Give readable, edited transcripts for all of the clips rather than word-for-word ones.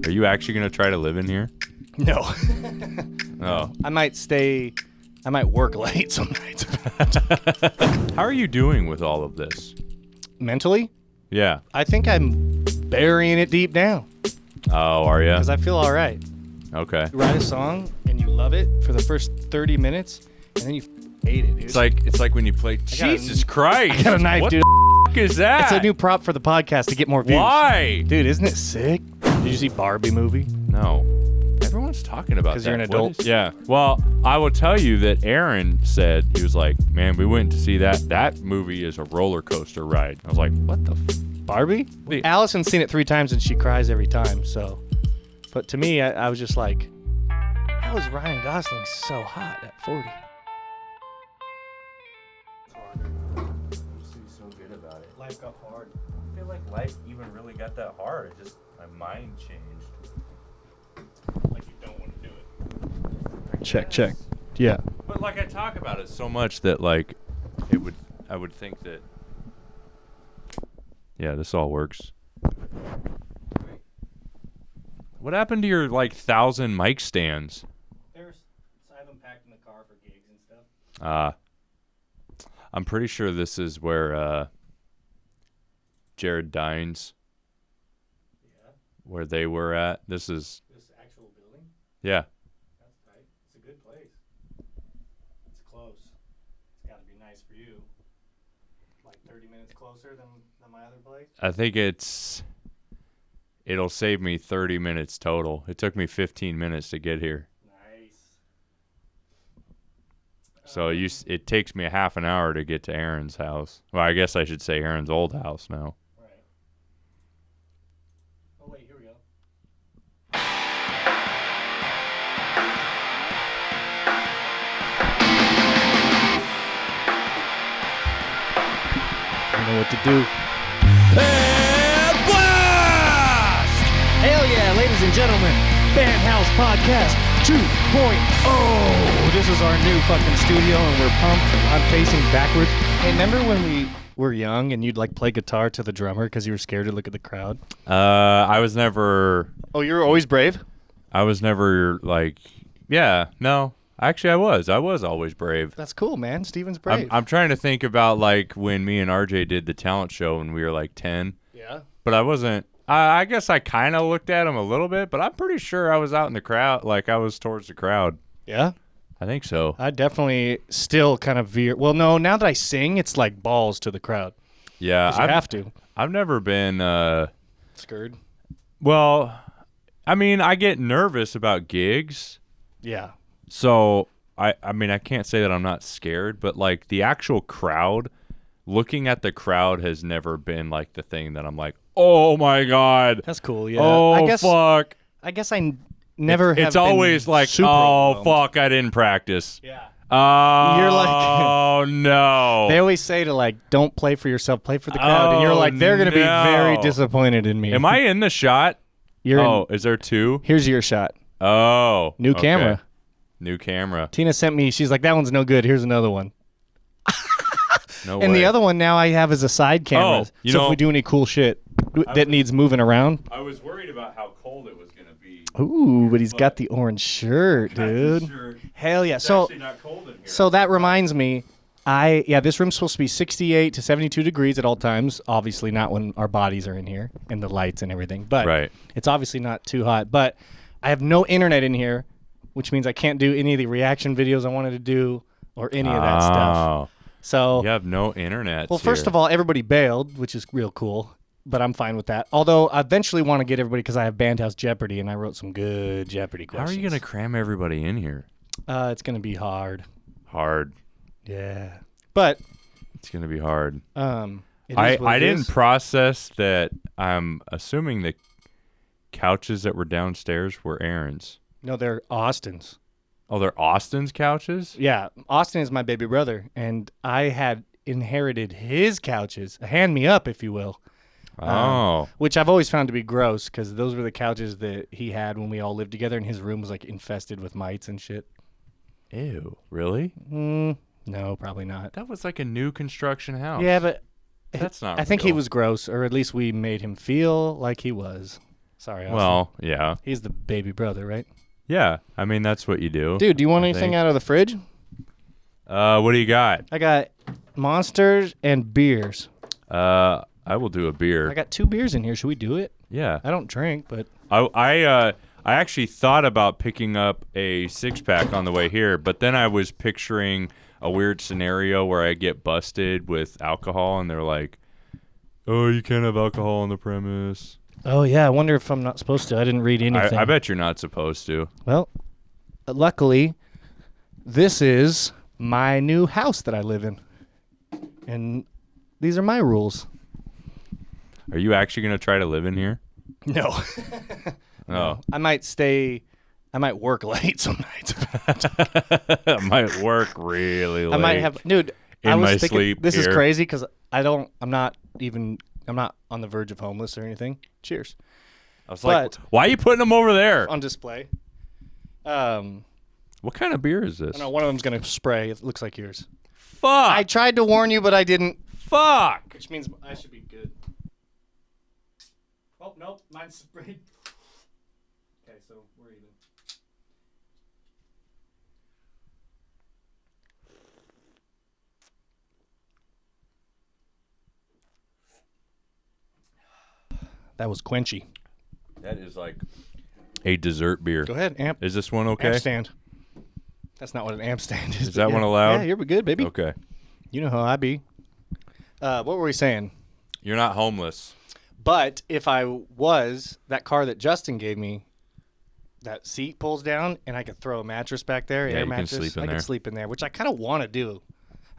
Are you actually going to try to live in here? No. Oh. I might work late some nights. How are you doing with all of this? Mentally? Yeah. I think I'm burying it deep down. Oh, are you? Because I feel all right. Okay. You write a song and you love it for the first 30 minutes, and then you hate it, dude. It's like when you play. Jesus Christ! I got a knife, what dude. What is that? It's a new prop for the podcast to get more views. Why? Dude, isn't it sick? Did you see Barbie movie? No. Everyone's talking about that. Because you're an adult. Yeah. Well, I will tell you that Aaron said, he was like, man, we went to see that. That movie is a roller coaster ride. I was like, what the Barbie? Allison's seen it 3 times and she cries every time, so. But to me, I was just like, how is Ryan Gosling so hot at 40? so good about it. Life got hard. I feel like life even really got that hard. It just, my mind changed. Like you don't want to do it. Check. Yeah. But like I talk about it so much that like I would think that yeah, this all works. What happened to your like 1,000 mic stands? I have them packed in the car for gigs and stuff. I'm pretty sure this is where Jared Dines where they were at. This actual building? Yeah. That's tight. It's a good place. It's close. It's got to be nice for you. Like 30 minutes closer than my other place? I think it'll save me 30 minutes total. It took me 15 minutes to get here. Nice. So it takes me a half an hour to get to Aaron's house. Well, I guess I should say Aaron's old house now. Right. Oh, wait, here we go. I know what to do. And blast! Hell yeah, ladies and gentlemen. BandHouse Podcast 2.0. This is our new fucking studio and we're pumped. I'm facing backwards. Hey, remember when we were young and you'd like play guitar to the drummer because you were scared to look at the crowd? I was never... Oh, you were always brave? I was never like... Yeah, no. Actually, I was. I was always brave. That's cool, man. Steven's brave. I'm trying to think about like when me and RJ did the talent show when we were like 10. Yeah. But I wasn't... I guess I kind of looked at him a little bit, but I'm pretty sure I was out in the crowd. Like I was towards the crowd. Yeah? I think so. I definitely still kind of veer. Well, no, now that I sing, it's like balls to the crowd. Yeah. I have to. I've never been... Scared? Well, I mean, I get nervous about gigs. Yeah. So, I mean, I can't say that I'm not scared, but like the actual crowd, looking at the crowd has never been like the thing that I'm like, oh my God. That's cool, yeah. Oh, fuck. I guess I never have It's always been like, super oh, overwhelmed. fuck, I didn't practice. Yeah. Oh, You're like... oh, no. They always say to like, don't play for yourself, play for the crowd. And you're like, they're going to be very disappointed in me. Am I in the shot? Is there 2? Here's your shot. Oh. New okay. camera. New camera. Tina sent me, she's like, that one's no good. Here's another one. No And way. the other one now I have as a side camera. Oh, you so know- if we do any cool shit that needs moving around. I was worried about how cold it was going to be. Ooh, but he's got the orange shirt, dude. Hell yeah. It's So actually not cold in here. So that reminds me, this room's supposed to be 68 to 72 degrees at all times. Obviously not when our bodies are in here and the lights and everything. But Right. it's obviously not too hot. But I have no internet in here, which means I can't do any of the reaction videos I wanted to do or any of that stuff. So You have no internet. well, first of all, everybody bailed, which is real cool. But I'm fine with that. Although I eventually want to get everybody because I have BandHouse Jeopardy and I wrote some good Jeopardy how questions. are you going to cram everybody in here? It's going to be hard. Hard. Yeah. But It's going to be hard. it is I what it didn't is. process that. I'm assuming the couches that were downstairs were Aaron's. No, they're Austin's. Oh, they're Austin's couches? Yeah, Austin is my baby brother, and I had inherited his couches, a hand me up, if you will. Oh. Which I've always found to be gross because those were the couches that he had when we all lived together, and his room was like infested with mites and shit. Ew. Really? No, probably not. That was like a new construction house. Yeah, but That's not I think he real. was gross, or at least we made him feel like he was. Sorry, Austin. Well, yeah. He's the baby brother, right? Yeah. I mean, that's what you do. Dude, do you want I anything think. out of the fridge? What do you got? I got monsters and beers. I will do a beer. I got 2 beers in here. Should we do it? Yeah. I don't drink, but I actually thought about picking up a 6-pack on the way here, but then I was picturing a weird scenario where I get busted with alcohol, and they're like, "Oh, you can't have alcohol on the premise." oh yeah, I wonder if I'm not supposed to. I didn't read anything. I bet you're not supposed to. Well, luckily, this is my new house that I live in, and these are my rules. Are you actually going to try to live in here? No. Oh. I might work late some nights. I might work really late. I might have, dude. I in was my thinking, sleep this is here. crazy because I'm not on the verge of homeless or anything. Cheers. I was like, why are you putting them over there? On display. What kind of beer is this? I know one of them's gonna spray. It looks like yours. Fuck. I tried to warn you, but I didn't. Fuck. Which means I should be good. Oh nope, mine's sprayed. Okay, so we're even. That was quenchy. That is like a dessert beer. Go ahead, amp. Is this one okay? Amp stand. That's not what an amp stand is. Is that but one yeah. allowed? Yeah, you're good, baby. Okay. You know how I be. What were we saying? You're not homeless. But if I was, that car that Justin gave me, that seat pulls down and I could throw a mattress back there, Yeah, air you can mattress. sleep in I there. could sleep in there, which I kind of want to do.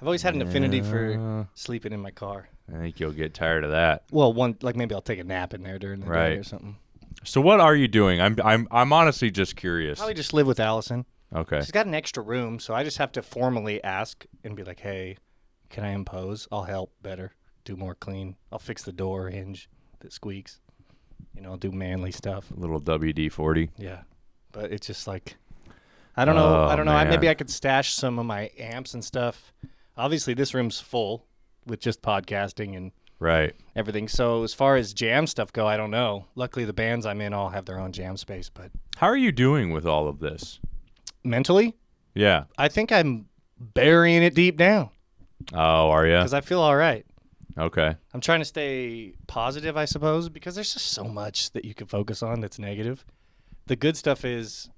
I've always had an affinity for sleeping in my car. I think you'll get tired of that. Well, maybe I'll take a nap in there during the day Right. or something. So what are you doing? I'm honestly just curious. Probably just live with Allison. Okay. She's got an extra room, so I just have to formally ask and be like, hey, can I impose? I'll help better, do more clean. I'll fix the door hinge that squeaks. I'll do manly stuff. A little WD-40. Yeah. But it's just like, I don't know. Man. Maybe I could stash some of my amps and stuff. Obviously, this room's full with just podcasting and Right. everything. So as far as jam stuff go, I don't know. Luckily, the bands I'm in all have their own jam space. But How are you doing with all of this? mentally, Yeah. I think I'm burying it deep down Oh, are you? because I feel all right. Okay. I'm trying to stay positive, I suppose, because there's just so much that you can focus on that's negative. The good stuff is,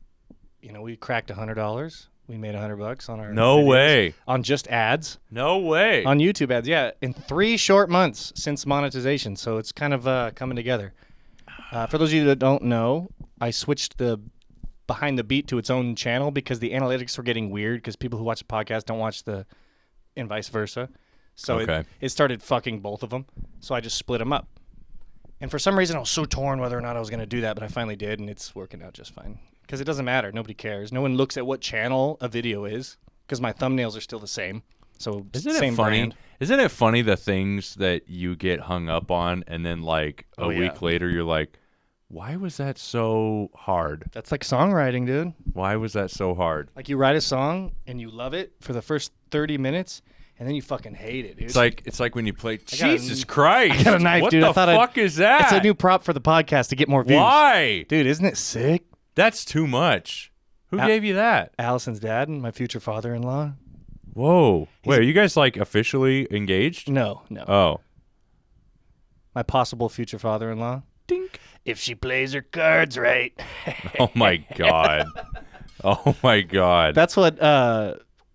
we cracked $100. We made $100 on our No videos. way. On just ads. No way. On YouTube ads, yeah, in 3 short months since monetization. So it's kind of coming together. For those of you that don't know, I switched the Behind the Beat to its own channel because the analytics were getting weird because people who watch the podcast don't watch and vice versa. So Okay. it started fucking both of them. So I just split them up. And for some reason, I was so torn whether or not I was going to do that, but I finally did, and it's working out just fine. Because it doesn't matter. Nobody cares. No one looks at what channel a video is because my thumbnails are still the same. So Isn't same it funny? brand. Isn't it funny the things that you get hung up on and then like a week later you're like, why was that so hard? That's like songwriting, dude. Why was that so hard? Like you write a song and you love it for the first 30 minutes and then you fucking hate it, dude. It's like when you play got Jesus Christ. I got a knife, what dude. the I thought fuck is that? It's a new prop for the podcast to get more views. Why? Dude, isn't it sick? That's too much. Who gave you that? Allison's dad and my future father-in-law. Whoa. Wait, are you guys like officially engaged? No. Oh. My possible future father-in-law. Dink. If she plays her cards right. Oh my God. Oh my God. That's what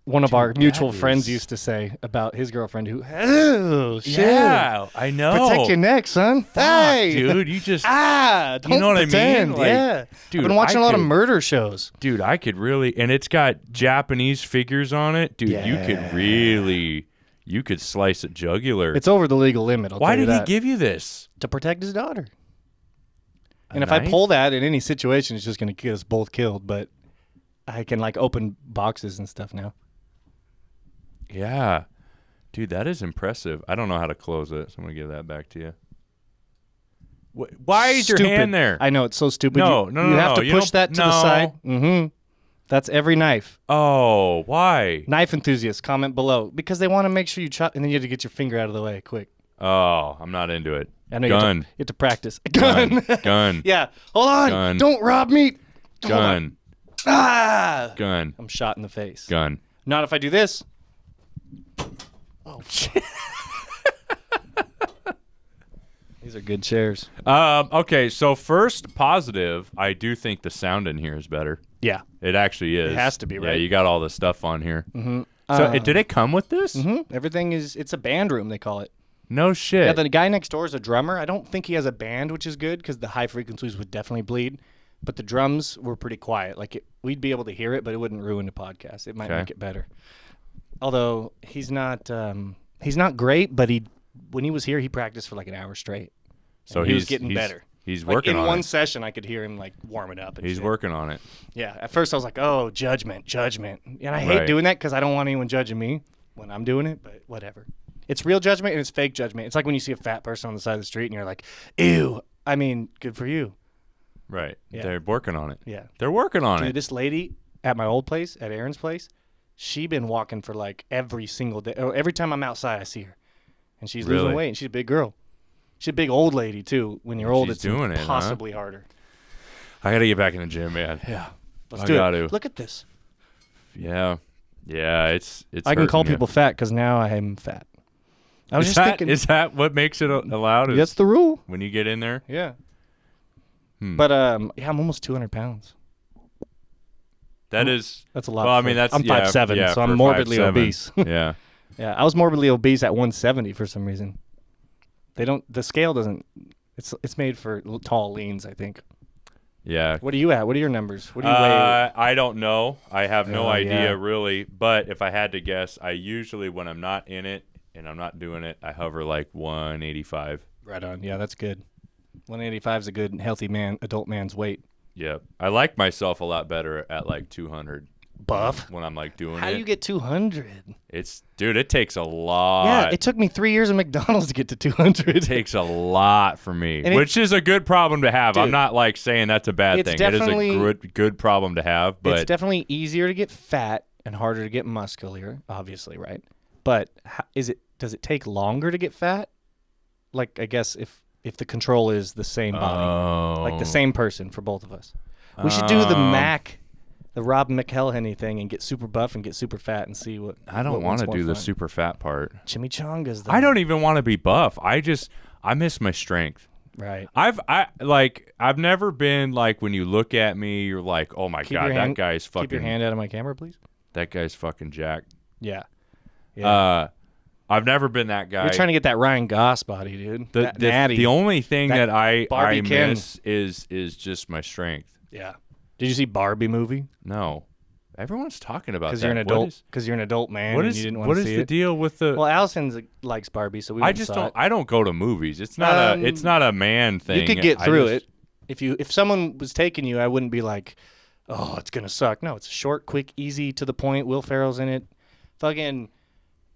one of our mutual that friends is- used to say about his girlfriend who, oh, shit. Yeah, I know. Protect your neck, son. Fuck, Hey. dude, you just Don't know what I mean? pretend. Like, yeah. dude, I've been watching a lot of could- murder shows. Dude, I could really, and it's got Japanese figures on it. Dude, you could really, you could slice a jugular. It's over the legal limit, I'll Why tell you did he that. give you this? To protect his daughter. And if knife? I pull that in any situation, it's just going to get us both killed. But I can like open boxes and stuff now. Yeah. Dude, that is impressive. I don't know how to close it, so I'm going to give that back to you. Why is your hand there? I know, it's so stupid. No, you, no, You no, have no, to you push don't- that to the side. Mm-hmm. That's every knife. Oh, why? Knife enthusiasts, comment below. Because they want to make sure you chop, and then you have to get your finger out of the way quick. Oh, I'm not into it. I know Gun. You have to practice. Gun. Gun. Yeah. Hold on. Gun. Don't rob me. Gun. Ah. Gun. I'm shot in the face. Gun. Not if I do this. Oh, shit. These are good chairs. Okay, so first positive, I do think the sound in here is better. Yeah. It actually is. It has to be, right? Yeah, you got all the stuff on here. Mm-hmm. So did it come with this? Mm-hmm. Everything is, it's a band room, they call it. No shit. Yeah, the guy next door is a drummer. I don't think he has a band, which is good because the high frequencies would definitely bleed. But the drums were pretty quiet. Like, we'd be able to hear it, but it wouldn't ruin the podcast. It might make it better. Although, he's not great, but when he was here, he practiced for like an hour straight. So he was getting better. He's working on it. In one session, I could hear him like warming up. And he's working on it. Yeah. At first, I was like, "Oh, judgment." And I hate doing that because I don't want anyone judging me when I'm doing it. But whatever. It's real judgment and it's fake judgment. It's like when you see a fat person on the side of the street and you're like, "Ew." I mean, good for you. Right. Yeah. They're working on it. Yeah. They're working on it. This lady at my old place, at Aaron's place, she been walking for like every single day. Or every time I'm outside, I see her, and she's losing weight. And she's a big girl. She's a big old lady too. When you're old, it's doing possibly harder. I gotta get back in the gym, man. Yeah, let's do it. Look at this. Yeah, it's. I can call people fat because now I am fat. I was just thinking. Is that what makes it allowed? That's the rule. When you get in there. Yeah. But yeah, I'm almost 200 pounds. That's a lot. Well, I mean, I'm 5'7", so I'm morbidly 5'7". obese. Yeah. Yeah, I was morbidly obese at 170 for some reason. The scale doesn't. It's made for tall leans, I think. Yeah. What are you at? What are your numbers? What do you weigh? I don't know. I have no idea really. But if I had to guess, I usually when I'm not in it and I'm not doing it, I hover like 185. Right on. Yeah, that's good. 185 is a good, healthy adult man's weight. Yeah. I like myself a lot better at like 200. Buff? When I'm like doing it. How do you get 200? Dude, it takes a lot. Yeah, it took me 3 years of McDonald's to get to 200. It takes a lot for me, which is a good problem to have. Dude, I'm not like saying that's a bad thing. It is a good problem to have. But it's definitely easier to get fat and harder to get muscular, obviously, right? But does it take longer to get fat? Like, I guess if the control is the same body, like the same person for both of us. We should do the Rob McElhenney thing and get super buff and get super fat and see what. I don't want to do the super fat part. Chimichangas. I don't even want to be buff. I miss my strength. Right. I've never been like when you look at me, you're like, oh my god, that guy's fucking. Keep your hand out of my camera, please. That guy's fucking jacked. Yeah. I've never been that guy. You're trying to get that Ryan Goss body, dude. The only thing that I miss is just my strength. Yeah. Did you see Barbie movie? No. Everyone's talking about that. Because you're an adult. Because you're an adult man. What is the deal with the? Well, Allison likes Barbie, so we. I don't go to movies. It's not a man thing. You could get through it. If someone was taking you, I wouldn't be like, oh, it's gonna suck. No, it's short, quick, easy, to the point. Will Ferrell's in it. Fucking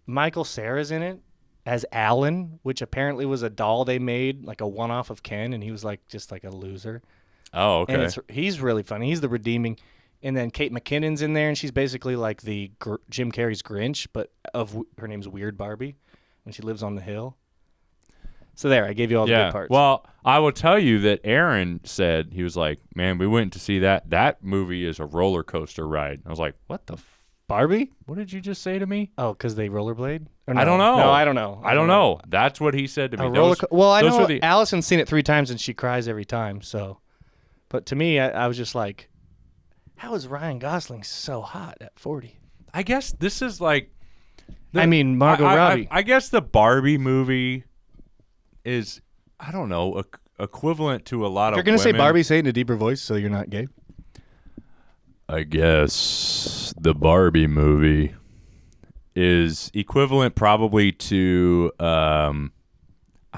Michael Cera's in it as Alan, which apparently was a doll they made, like a one-off of Ken, and he was like just like a loser. Oh, okay. And he's really funny. He's the redeeming. And then Kate McKinnon's in there, and she's basically like the Jim Carrey's Grinch, but her name's Weird Barbie, and she lives on the hill. So there, I gave you all the good parts. Well, I will tell you that Aaron said, he was like, man, we went to see that. That movie is a roller coaster ride. I was like, what the Barbie? What did you just say to me? Oh, because they rollerblade? No? I don't know. No, I don't know. I don't know. That's what he said to me. Well, I know Allison's seen it 3 times, and she cries every time, so... But to me, I was just like, how is Ryan Gosling so hot at 40? I guess this is like... Margot Robbie. I guess the Barbie movie is, I don't know, equivalent to a lot of women. You're going to say Barbie, say it in a deeper voice so you're not gay? I guess the Barbie movie is equivalent probably to, I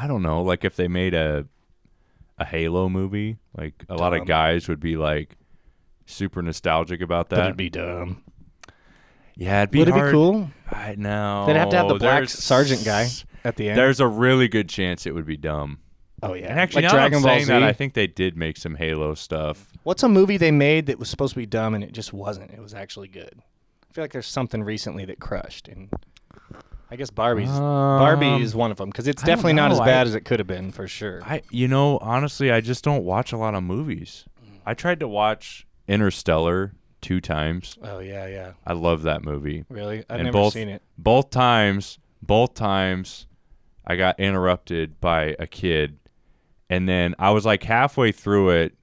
don't know, like if they made a Halo movie, like a lot of guys would be like super nostalgic about that. But it'd be dumb. Yeah, it'd be Would hard. It be cool? I know. They'd have to have the black sergeant guy at the end. There's a really good chance it would be dumb. Oh, yeah. And actually, like now Dragon I'm Ball saying Z. that, I think they did make some Halo stuff. What's a movie they made that was supposed to be dumb and it just wasn't? It was actually good. I feel like there's something recently that crushed. And I guess Barbie is one of them because it's definitely not as bad as it could have been for sure. Honestly, I just don't watch a lot of movies. I tried to watch Interstellar 2 times. Oh yeah. I love that movie. Really? I've never seen it. Both times, I got interrupted by a kid, and then I was like halfway through it.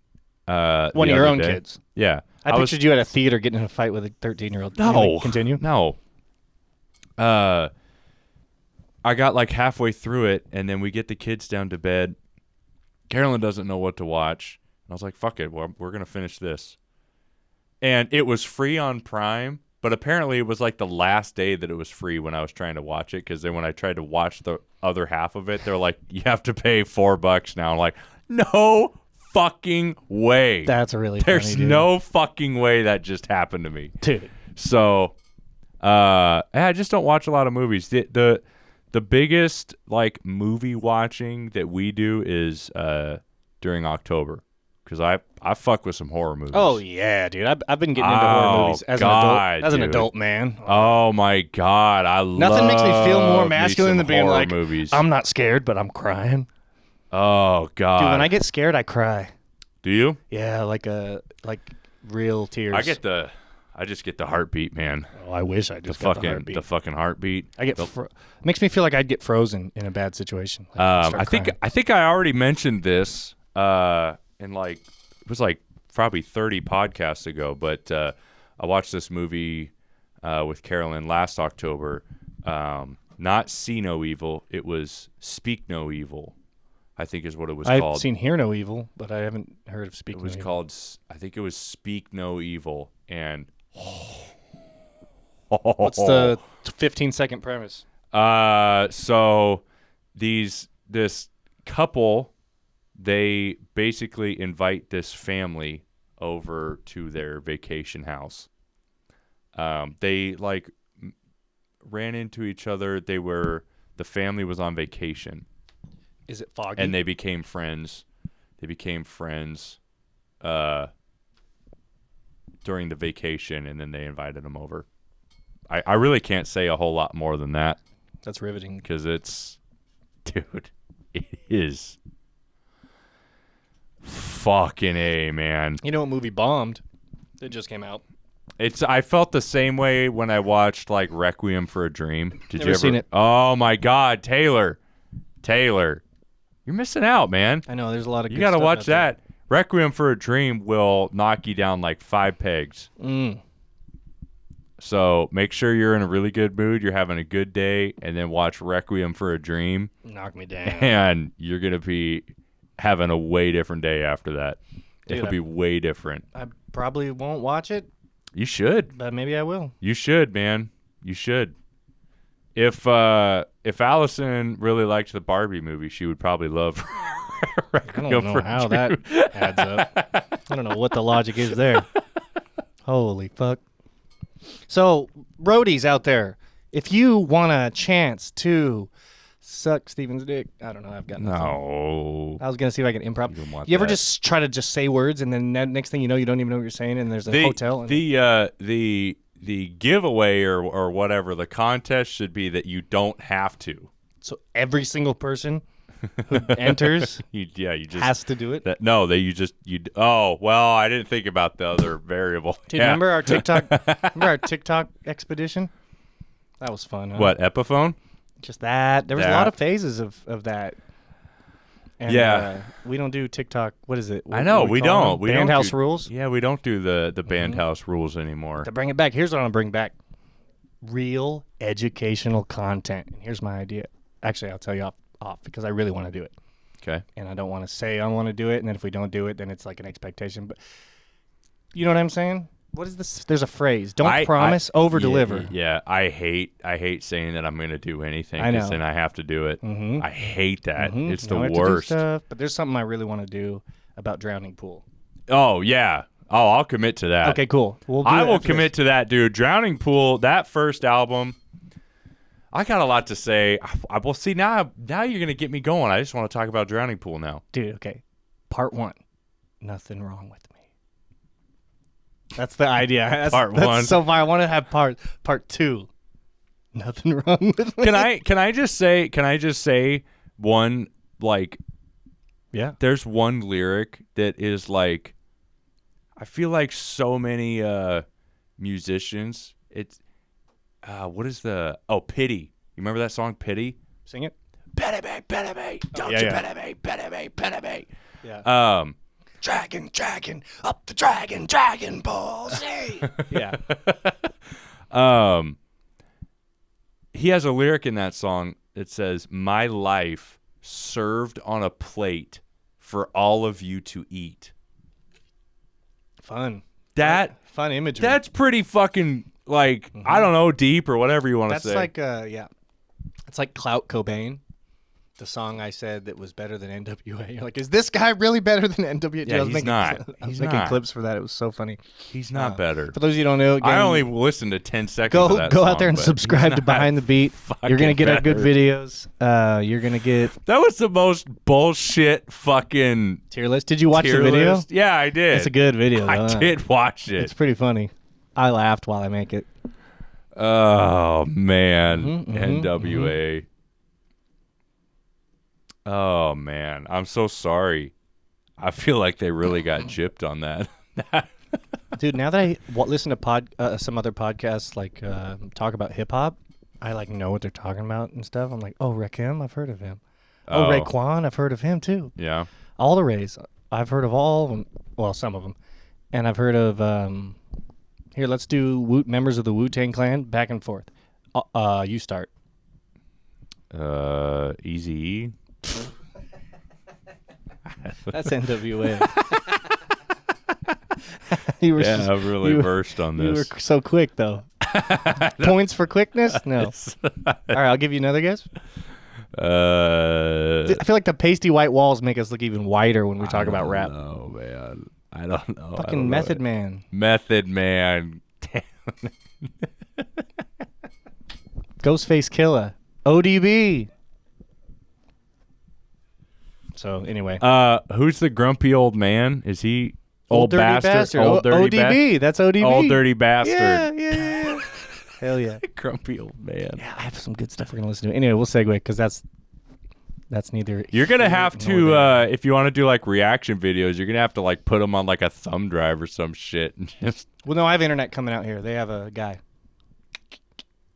One of your own kids. Yeah. I pictured you at a theater getting in a fight with a 13-year-old. No. Continue. No. I got like halfway through it, and then we get the kids down to bed. Carolyn doesn't know what to watch. And I was like, fuck it, we're going to finish this. And it was free on Prime, but apparently it was like the last day that it was free when I was trying to watch it, because then when I tried to watch the other half of it, they're like, you have to pay $4 now. I'm like, no fucking way. That's really There's funny, dude. no fucking way that just happened to me. Dude. So, I just don't watch a lot of movies. The biggest like movie watching that we do is during October, because I fuck with some horror movies. Oh yeah, dude. I've been getting into horror movies as an adult man. Oh my god, I love nothing makes me feel more masculine than being like, movies. I'm not scared, but I'm crying. Oh god, dude. When I get scared, I cry. Do you? Yeah, like real tears. I just get the heartbeat, man. Oh, I wish I just got the heartbeat. The fucking heartbeat. I get makes me feel like I'd get frozen in a bad situation. Like I think I already mentioned this in like it was like probably 30 podcasts ago, but I watched this movie with Carolyn last October. Not See No Evil, it was Speak No Evil, I think is what it was called. I've seen Hear No Evil, but I haven't heard of Speak No Evil. It was called, I think it was Speak No Evil, and what's the 15-second premise? So this couple, they basically invite this family over to their vacation house. They like ran into each other. The family was on vacation. Is it foggy? And they became friends. During the vacation, and then they invited them over. I really can't say a whole lot more than that. That's riveting. Because it is fucking A, man. You know what movie bombed? It just came out. I felt the same way when I watched like Requiem for a Dream. Did Never you ever seen it? Oh my God, Taylor, you're missing out, man. I know there's a lot of. You got to watch that. Requiem for a Dream will knock you down like 5 pegs. So make sure you're in a really good mood, you're having a good day, and then watch Requiem for a Dream. Knock me down. And you're going to be having a way different day after that. Dude, it'll be way different. I probably won't watch it. You should. But maybe I will. You should, man. You should. If Allison really liked the Barbie movie, she would probably love I don't know how that adds up. I don't know what the logic is there. Holy fuck. So, roadies out there, if you want a chance to suck Steven's dick, I don't know, I've got nothing. No. I was going to see if I can improv. You ever just try to say words, and then next thing you know, you don't even know what you're saying, and there's a hotel? And the giveaway or whatever, the contest should be that you don't have to. So every single person who enters you just has to do it? Oh, well, I didn't think about the other variable. Dude, remember our TikTok expedition? That was fun, huh? What, Epiphone? Just that. There was a lot of phases of that. And, we don't do TikTok. What is it? I know, we don't. BandHouse rules? Yeah, we don't do the BandHouse rules anymore. To bring it back, here's what I'm going to bring back. Real educational content. And here's my idea. Actually, I'll tell you off because I really want to do it. Okay. And I don't want to say I want to do it, and then if we don't do it, then it's like an expectation. But you know what I'm saying? What is this? There's a phrase. Don't promise, over-deliver. Yeah, I hate saying that I'm going to do anything. I know. Then I have to do it. Mm-hmm. I hate that. Mm-hmm. It's the I have worst. To do stuff, but there's something I really want to do about drowning pool. Oh, yeah. Oh, I'll commit to that. Okay, cool. I will commit to that, dude. Drowning Pool, that first album, I got a lot to say. Well, see, now you're going to get me going. I just want to talk about Drowning Pool now. Dude, okay. Part 1. Nothing wrong with me. That's the idea. Part 1. So far, I want to have part 2. Nothing wrong with me. Can I just say one, like, Yeah. there's one lyric that is like, I feel like so many musicians, it's Pity. You remember that song Pity? Sing it. Pity me, pity me, don't you pity me, pity me, pity me. Yeah. Dragon, up the Dragon Ball Z. Yeah. He has a lyric in that song that says, "My life served on a plate for all of you to eat." Fun. That Fun imagery. That's pretty fucking, like, I don't know, deep or whatever you want to That's say. like it's like Clout Cobain, the song I said that was better than NWA. You're like, is this guy really better than NWA? Yeah, he's not. I was He's making not. clips for that. It was so funny. He's not better. For those of you who don't know, again, I only listened to 10 seconds of that go song, out there and but subscribe he's to Behind the not Beat. You're gonna fucking get our good better. videos. You're gonna get That was the most bullshit fucking tier list. Did you watch tier the video? list. Yeah, I did. It's a good video. I though. did watch it. It's pretty funny. I laughed while I make it. Oh, man. Mhm, NWA. Oh, man. I'm so sorry. I feel like they really got gypped on that. Dude, now that I listen to some other podcasts like talk about hip hop, I like know what they're talking about and stuff. I'm like, oh, Rakim, I've heard of him. Oh, Raekwon, I've heard of him too. Yeah. All the Rays, I've heard of all of them. Well, some of them, and I've heard of. Here, let's do members of the Wu-Tang Clan back and forth. You start. Easy. That's NWA. You were I'm really versed on You were this. so quick, though. Points for quickness? No. All right, I'll give you another guess. I feel like the pasty white walls make us look even whiter when we talk about rap. Oh, man. I don't know. Fucking Method Man. Method Man. Ghostface Killer. ODB. So, anyway. Who's the grumpy old man? Is he Old Dirty Bastard. Old dirty ODB. That's ODB. Old dirty bastard. Yeah. Hell yeah. Grumpy old man. Yeah, I have some good stuff we're going to listen to. Anyway, we'll segue because that's neither. You're gonna here have nor to, there. if you want to do like reaction videos, you're gonna have to like put them on like a thumb drive or some shit. And just Well, no, I have internet coming out here. They have a guy.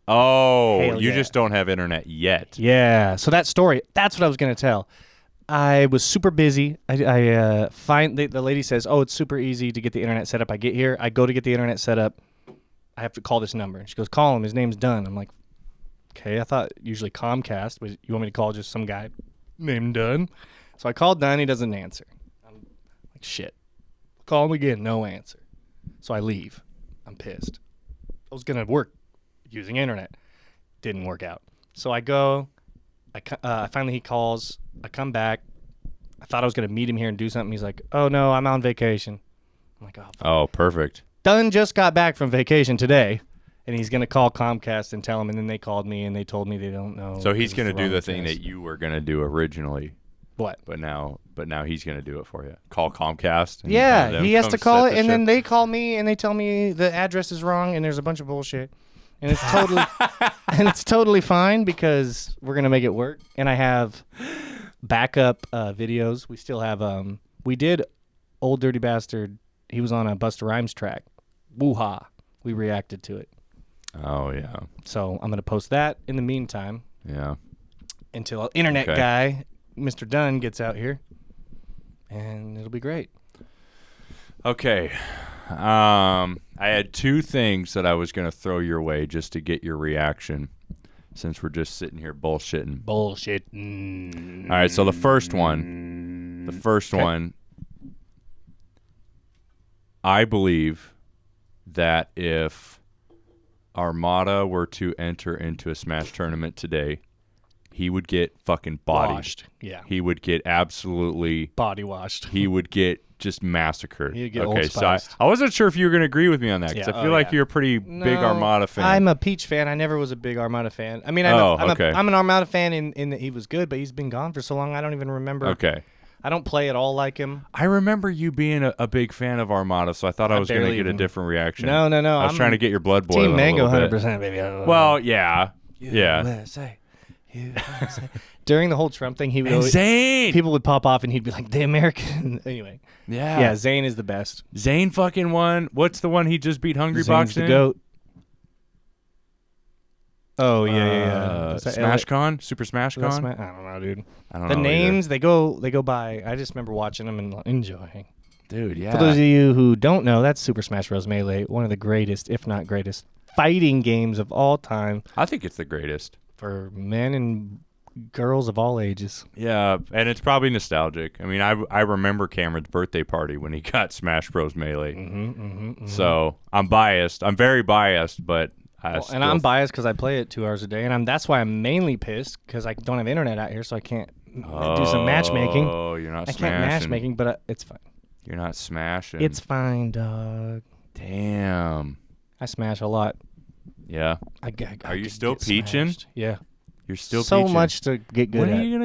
oh, Hell you yeah. just don't have internet yet. Yeah. So that story, that's what I was going to tell. I was super busy. I find the lady says, "Oh, it's super easy to get the internet set up." I get here. I go to get the internet set up. I have to call this number. And she goes, "Call him. His name's Dunn." I'm like, "Okay." I thought usually Comcast, but you want me to call just some guy named Dunn? So I called Dunn. He doesn't answer. I'm like, shit. Call him again. No answer. So I leave. I'm pissed. I was going to work using internet. Didn't work out. So I go. Finally, he calls. I come back. I thought I was going to meet him here and do something. He's like, "Oh, no, I'm on vacation." I'm like, "Oh, fuck." Oh, perfect. Dunn just got back from vacation today, and he's going to call Comcast and tell them. And then they called me, and they told me they don't know. So he's gonna it's do the wrong thing address. that you were gonna do originally, What? but now he's gonna do it for you. Call Comcast. And have Yeah, them he has come to call set it, the and then shit. they call me, and they tell me the address is wrong, and there's a bunch of bullshit. And it's totally and it's totally fine because we're going to make it work. And I have backup videos. We still have we did Old Dirty Bastard. He was on a Busta Rhymes track. Woo-ha. We reacted to it. Oh yeah, So I'm going to post that in the meantime yeah. until internet Okay. guy, Mr. Dunn, gets out here. And it'll be great. Okay. I had two things that I was going to throw your way just to get your reaction since we're just sitting here bullshitting. Bullshit. All right, so the first one, I believe that if Armada were to enter into a Smash tournament today, he would get fucking bodied. Washed. Yeah. He would get absolutely, Body washed. he would get just massacred. He'd get okay, Old so I Spiced. wasn't sure if you were going to agree with me on that because Yeah, I feel like yeah. you're a pretty big Armada fan. I'm a Peach fan. I never was a big Armada fan. I mean, okay. I'm an Armada fan in that he was good, but he's been gone for so long I don't even remember. Okay. I don't play at all like him. I remember you being a big fan of Armada, so I thought I was going to barely get a even- different reaction. No. I was I'm trying to get your blood boiling Team Mango, a little bit. 100%, baby. Well, yeah. Yeah. USA. USA. During the whole Trump thing, he would always, Zayn. people would pop off and he'd be like, the American. Anyway. Yeah. Yeah, Zayn is the best. Zayn fucking won. What's the one he just beat Hungry Zayn's Box the in? GOAT. Oh, yeah. Smash Con? Super Smash Con? I don't know, dude. I don't The know names, they go by. I just remember watching them and enjoying. Dude, yeah. For those of you who don't know, that's Super Smash Bros. Melee, one of the greatest, if not greatest, fighting games of all time I think it's the greatest. for men and girls of all ages. Yeah, and it's probably nostalgic. I mean, I remember Cameron's birthday party when he got Smash Bros. Melee. So I'm biased. I'm very biased, but And I'm biased because I play it 2 hours a day, and that's why I'm mainly pissed because I don't have internet out here, so I can't do some matchmaking. Oh, you're not I smashing. can't matchmaking, but it's fine. You're not smashing. It's fine, dog. Damn. I smash a lot. Yeah. Are you still peaching? Yeah. You're still so peaching. much to get good When at. are you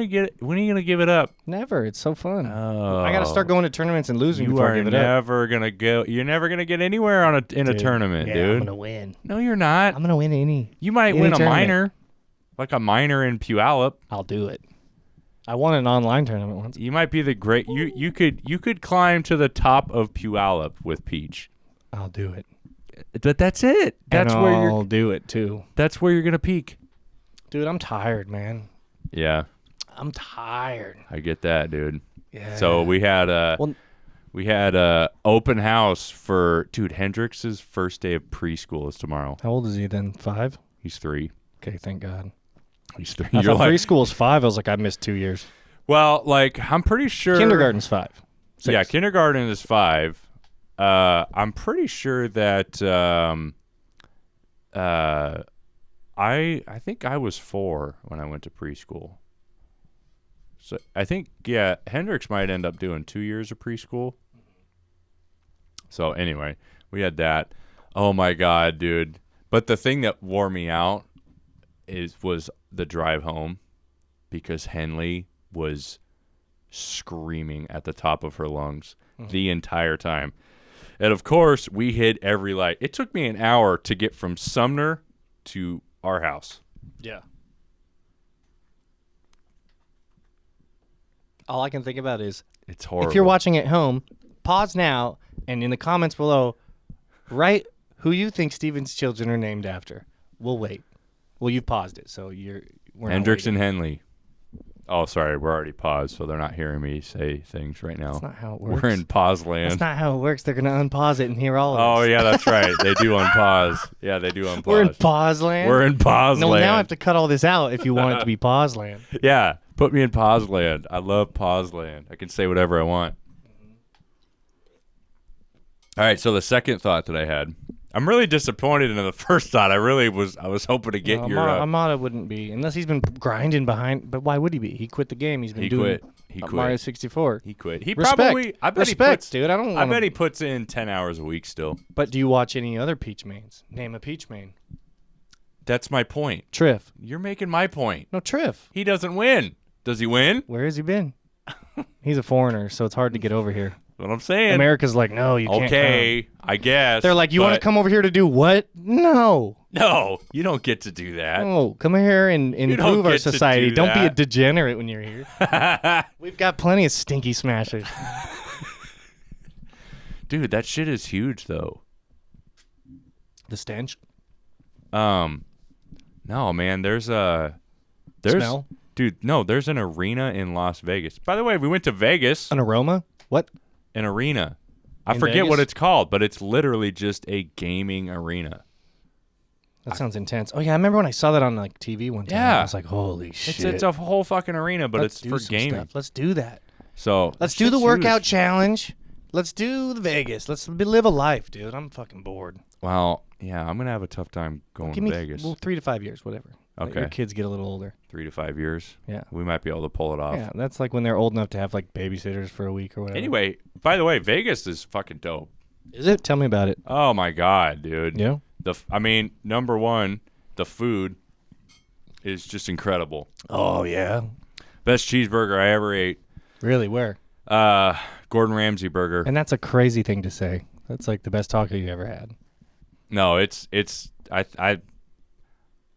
gonna give it up? Never. It's so fun. Oh. I gotta start going to tournaments and losing You before I are give it up. never gonna go. You're never gonna get anywhere in a tournament, yeah, dude. I'm gonna win. No, you're not. I'm gonna win any. You might any win a tournament. minor, like a minor in Puyallup. I'll do it. I won an online tournament once. You might be the great. You could climb to the top of Puyallup with Peach. I'll do it. But that's it. That's where I'll do it too. That's where you're gonna peak. Dude, I'm tired, man. Yeah, I'm tired. I get that, dude. Yeah. So we had a open house for Hendrix's first day of preschool is tomorrow. How old is he then? 5? He's 3. Okay, thank God. He's 3. I You're thought like, preschool is 5. I was like, I missed 2 years. well, like I'm pretty sure Kindergarten's 5. 6. Yeah, kindergarten is 5. I'm pretty sure that I think I was 4 when I went to preschool. So I think Hendrix might end up doing 2 years of preschool. So anyway, we had that. Oh my God, dude! But the thing that wore me out was the drive home because Henley was screaming at the top of her lungs the entire time. And of course, we hit every light. It took me an hour to get from Sumner to our house. Yeah. All I can think about is It's horrible. if you're watching at home, pause now and in the comments below, write who you think Steven's children are named after. We'll wait. Well, you've paused it, so we're not Hendrix waiting. and Henley. Oh, sorry, we're already paused, so they're not hearing me say things right now. That's not how it works. We're in pause land. That's not how it works. They're going to unpause it and hear all of Oh, us. yeah, that's right. They do unpause. Yeah, they do unpause. We're in pause land? We're in pause No, land. now I have to cut all this out if you want it to be pause land. Yeah, put me in pause land. I love pause land. I can say whatever I want. All right, so the second thought that I had, I'm really disappointed in the first thought. I was hoping to get No, your. Amada wouldn't be, unless he's been grinding behind. But why would he be? He quit the game. He's been He doing quit. He quit. Mario 64. He quit. He Respect. probably. I bet Respect, he puts. dude. I don't. I wanna- bet he puts in 10 hours a week still. But do you watch any other Peach mains? Name a Peach main. That's my point. Triff. You're making my point. No, Triff. He doesn't win. Does he win? Where has he been? He's a foreigner, so it's hard to get over here. That's what I'm saying. America's like, no, you can't. Okay, I guess. They're like, you want to but- come over here to do what? No. No, you don't get to do that. No, come here and don't improve our get to society. do Don't be a that. degenerate when you're here. We've got plenty of stinky smashers. Dude, that shit is huge though. The stench. No, man, there's Smell? Dude, no, there's an arena in Las Vegas. By the way, we went to Vegas, An aroma? What? an arena. I In forget what Vegas? it's called, but it's literally just a gaming arena. That sounds intense. Oh, yeah, I remember when I saw that on like TV one time. Yeah. I was like, holy shit. It's a whole fucking arena, but Let's it's do for some gaming. stuff. Let's do that. So Let's that do the shit's workout huge. challenge. Let's do the Vegas. Let's live a life, dude. I'm fucking bored. Well, yeah, I'm gonna have a tough time going Give to me Vegas. 3 to 5 years, whatever. Let Okay. your kids get a little older. 3 to 5 years. Yeah. We might be able to pull it off. Yeah, that's like when they're old enough to have like babysitters for a week or whatever. Anyway, by the way, Vegas is fucking dope. Is it? Tell me about it. Oh my god, dude. Yeah. I mean, number one, the food is just incredible. Oh, yeah. Best cheeseburger I ever ate. Really? Where? Gordon Ramsay burger. And that's a crazy thing to say. That's like the best taco you ever had. No, I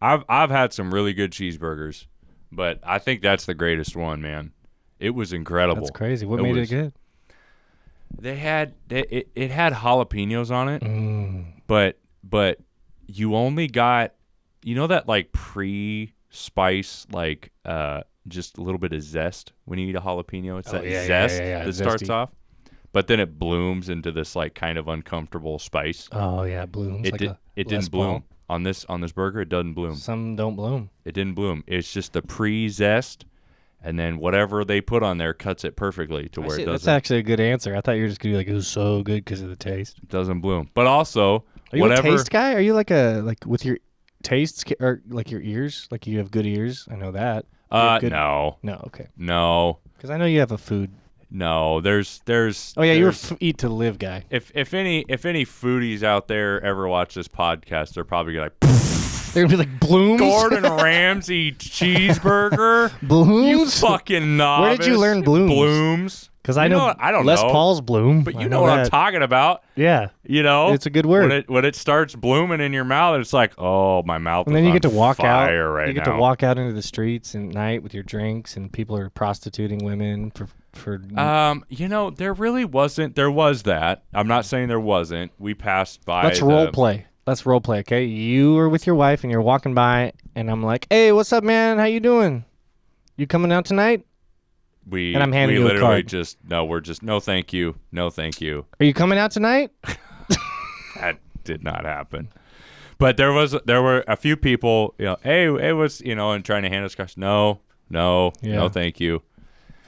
I've had some really good cheeseburgers, but I think that's the greatest one, man. It was incredible. That's crazy. What made it good? It had jalapenos on it, but you only got, that like pre-spice, like just a little bit of zest when you eat a jalapeno. It's zest that starts off, but then it blooms into this like kind of uncomfortable spice. Oh yeah, it blooms. It didn't bloom on this burger. It doesn't bloom. Some don't bloom. It didn't bloom. It's just the pre-zest. And then whatever they put on there cuts it perfectly to where it doesn't. That's actually a good answer. I thought you were just going to be like, it was so good because of the taste. It doesn't bloom. But also, are you a taste guy? Are you like with your tastes or like your ears? Like you have good ears? I know that. No. No, okay. No. Because I know you have a food. No, there's. Oh yeah, you're eat to live guy. If any foodies out there ever watch this podcast, they're probably gonna like. They're gonna be like, Blooms? Gordon Ramsay cheeseburger? Blooms? You fucking novice. Where did you learn Blooms? Blooms. Because I know I don't Les know. Paul's bloom. But you know what I'm talking about. Yeah. It's a good word. When it starts blooming in your mouth, it's like, oh, my mouth and then you get to walk out. Right you get now. to walk out into the streets at night with your drinks, and people are prostituting women for there really wasn't. There was that. I'm not saying there wasn't. We passed by. Let's role play, okay? You are with your wife, and you're walking by, and I'm like, hey, what's up, man? How you doing? You coming out tonight? And I'm handing you a card. No, thank you. No, thank you. Are you coming out tonight? That did not happen. But there were a few people, hey, what's, and trying to hand us cash. No, thank you.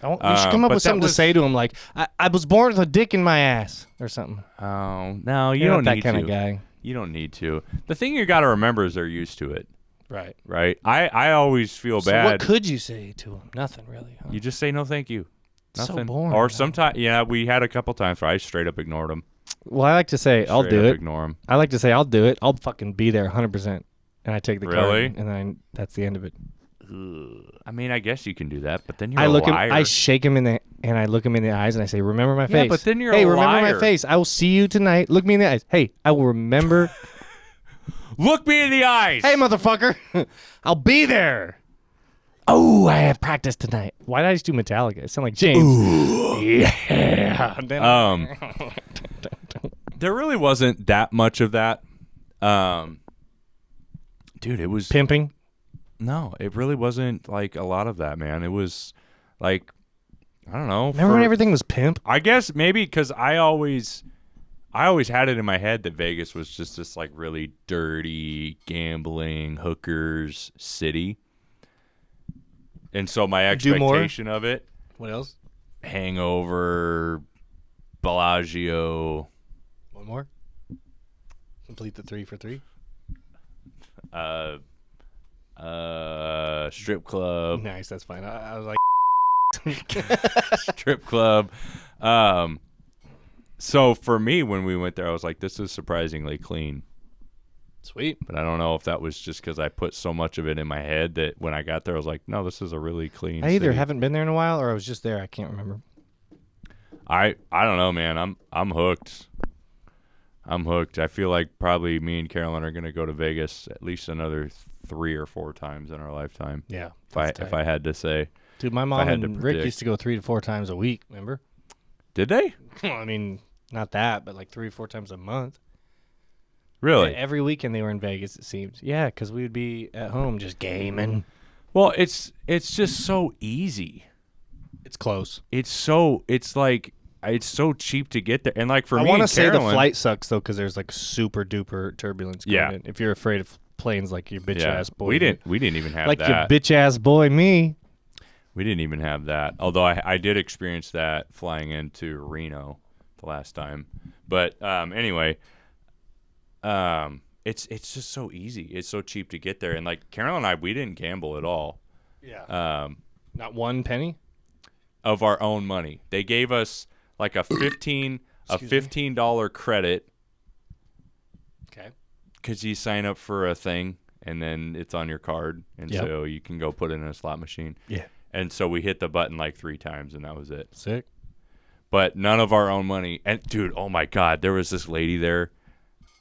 You should come up with something to say to him, like, I was born with a dick in my ass or something. Oh, no, you You're don't not need that kind to. of guy. You don't need to. The thing you got to remember is they're used to it. Right. I always feel bad. So what could you say to him? Nothing, really. Huh? You just say no thank you. Nothing. So boring. Or sometimes, we had a couple times where I straight up ignored them. Well, I like to say, I'll do it. Ignore them. I like to say, I'll do it. I'll fucking be there 100%. And I take the Really? card. And then that's the end of it. I mean, I guess you can do that, but then you're a liar. I shake him I look him in the eyes and I say, remember my face. Yeah, but then you're a liar. Hey, remember my face. I will see you tonight. Look me in the eyes. Hey, I will remember. Look me in the eyes. Hey, motherfucker. I'll be there. Oh, I have practice tonight. Why did I just do Metallica? It sounded like James. Ooh. Yeah. There really wasn't that much of that. Dude, it was... Pimping? No, it really wasn't like a lot of that, man. It was like, I don't know. Remember when everything was pimp? I guess maybe because I always had it in my head that Vegas was just this like really dirty, gambling, hookers city. And so my expectation of it. What else? Hangover, Bellagio. One more? Complete the 3 for 3? Strip club. Nice, that's fine. I was like, strip club. So for me, when we went there, I was like, this is surprisingly clean. Sweet. But I don't know if that was just because I put so much of it in my head that when I got there, I was like, no, this is a really clean I either city. haven't been there in a while or I was just there. I can't remember. I don't know, man. I'm hooked. I'm hooked. I feel like probably me and Carolyn are going to go to Vegas at least another 3 or 4 times in our lifetime. Yeah. If I had to say. Dude, my mom and Rick used to go 3 to 4 times a week, remember? Did they? Well, I mean, not that, but like 3 or 4 times a month. Really? Yeah, every weekend they were in Vegas, it seemed. Yeah, because we would be at home just gaming. Well, it's just so easy. It's close. It's so cheap to get there. And like for me, I want to say Carolyn, the flight sucks though because there's like super duper turbulence going in. If you're afraid of planes like your bitch ass boy. We didn't even have like that. Like your bitch ass boy me. We didn't even have that. Although I did experience that flying into Reno the last time. But anyway, it's just so easy. It's so cheap to get there. And like Carol and I, we didn't gamble at all. Yeah. Not one penny of our own money. They gave us like a $15 credit. Okay. Because you sign up for a thing and then it's on your card, and so you can go put it in a slot machine. Yeah. And so we hit the button like 3 times, and that was it. Sick. But none of our own money. And dude, oh my God, there was this lady there.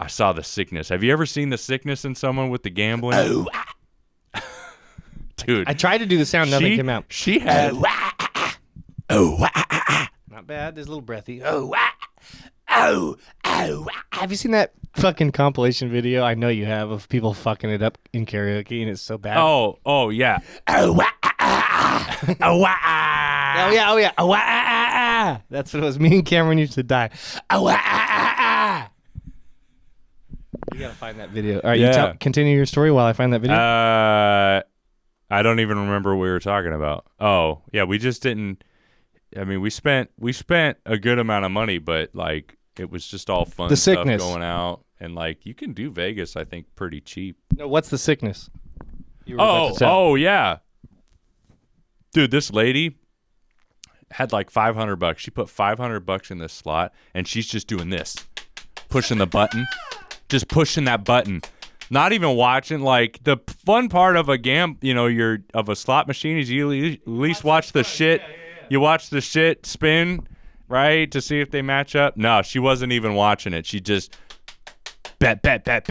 I saw the sickness. Have you ever seen the sickness in someone with the gambling? Dude. I tried to do the sound, nothing came out. She had... Not bad. There's a little breathy. Have you seen that fucking compilation video? I know you have, of people fucking it up in karaoke, and it's so bad. Oh, yeah. Oh yeah. That's what it was. Me and Cameron used to die. You gotta find that video. All right, Yeah. you continue your story while I find that video. I don't even remember what we were talking about. Oh, yeah, we just didn't. I mean, we spent a good amount of money, but like it was just all fun stuff going out, and like you can do Vegas, I think, pretty cheap. No, what's the sickness? You were about to tell. Oh yeah, dude, this lady had like $500. She put $500 in this slot, and she's just doing this, pushing the button, just pushing that button. Not even watching. Like the fun part of a of a slot machine is you at least watch the shit. You watch the shit spin, right, to see if they match up. No, she wasn't even watching it. She just bet. That's